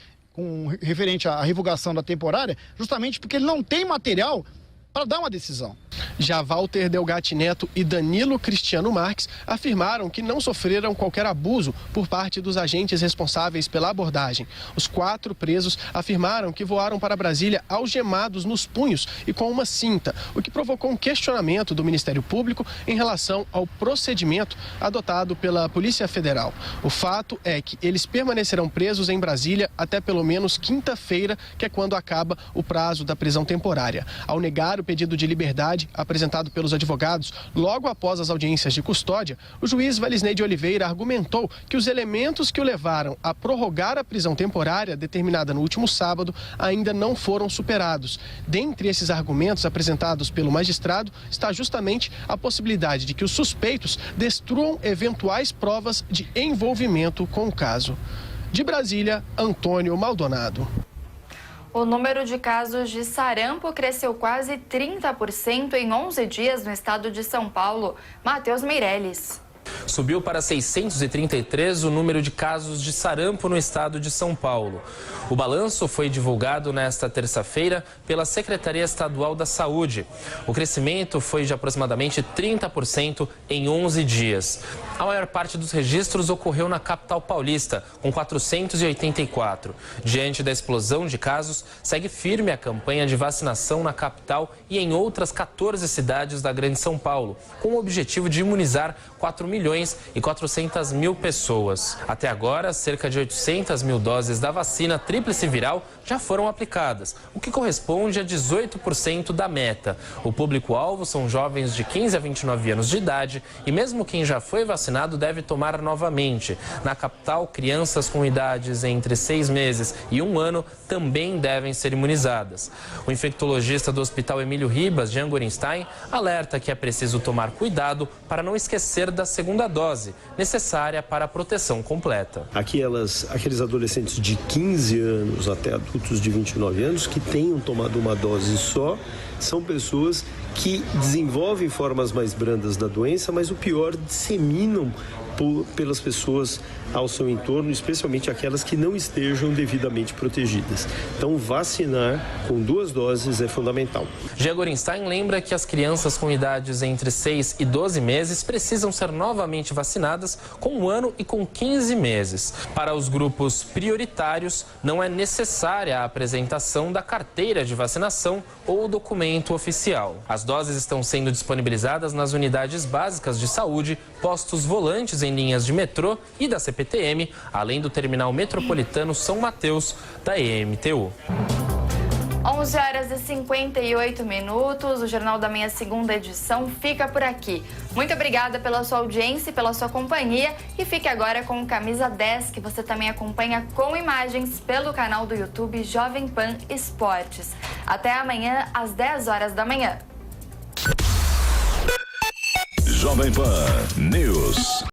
referente à revogação da temporária, justamente porque ele não tem material para dar uma decisão. Já Walter Delgatti Neto e Danilo Cristiano Marques afirmaram que não sofreram qualquer abuso por parte dos agentes responsáveis pela abordagem. Os 4 presos afirmaram que voaram para Brasília algemados nos punhos e com uma cinta, o que provocou um questionamento do Ministério Público em relação ao procedimento adotado pela Polícia Federal. O fato é que eles permanecerão presos em Brasília até pelo menos quinta-feira, que é quando acaba o prazo da prisão temporária. Ao negar o pedido de liberdade apresentado pelos advogados logo após as audiências de custódia, o juiz Valisney de Oliveira argumentou que os elementos que o levaram a prorrogar a prisão temporária determinada no último sábado ainda não foram superados. Dentre esses argumentos apresentados pelo magistrado está justamente a possibilidade de que os suspeitos destruam eventuais provas de envolvimento com o caso. De Brasília, Antônio Maldonado. O número de casos de sarampo cresceu quase 30% em 11 dias no estado de São Paulo. Matheus Meirelles. Subiu para 633 o número de casos de sarampo no estado de São Paulo. O balanço foi divulgado nesta terça-feira pela Secretaria Estadual da Saúde. O crescimento foi de aproximadamente 30% em 11 dias. A maior parte dos registros ocorreu na capital paulista, com 484. Diante da explosão de casos, segue firme a campanha de vacinação na capital e em outras 14 cidades da Grande São Paulo, com o objetivo de imunizar 4 milhões milhões pessoas. Até agora, cerca de 800 mil doses da vacina tríplice viral já foram aplicadas, o que corresponde a 18% da meta. O público-alvo são jovens de 15 a 29 anos de idade e mesmo quem já foi vacinado deve tomar novamente. Na capital, crianças com idades entre 6 meses e 1 ano também devem ser imunizadas. O infectologista do Hospital Emílio Ribas, Jean Gorenstein, alerta que é preciso tomar cuidado para não esquecer da segunda dose, necessária para a proteção completa. Aqueles adolescentes de 15 anos até adultos de 29 anos que tenham tomado uma dose só, são pessoas que desenvolvem formas mais brandas da doença, mas o pior, disseminam pelas pessoas ao seu entorno, especialmente aquelas que não estejam devidamente protegidas. Então, vacinar com 2 doses é fundamental. Jean Gorenstein lembra que as crianças com idades entre 6 e 12 meses precisam ser novamente vacinadas com 1 ano e com 15 meses. Para os grupos prioritários, não é necessária a apresentação da carteira de vacinação ou documento oficial. As doses estão sendo disponibilizadas nas unidades básicas de saúde, postos volantes em linhas de metrô e da CPTM, além do terminal metropolitano São Mateus da EMTU. 11 horas e 58 minutos, o Jornal da Manhã, segunda edição, fica por aqui. Muito obrigada pela sua audiência e pela sua companhia e fique agora com o Camisa 10, que você também acompanha com imagens pelo canal do YouTube Jovem Pan Esportes. Até amanhã, às 10 horas da manhã. Jovem Pan News.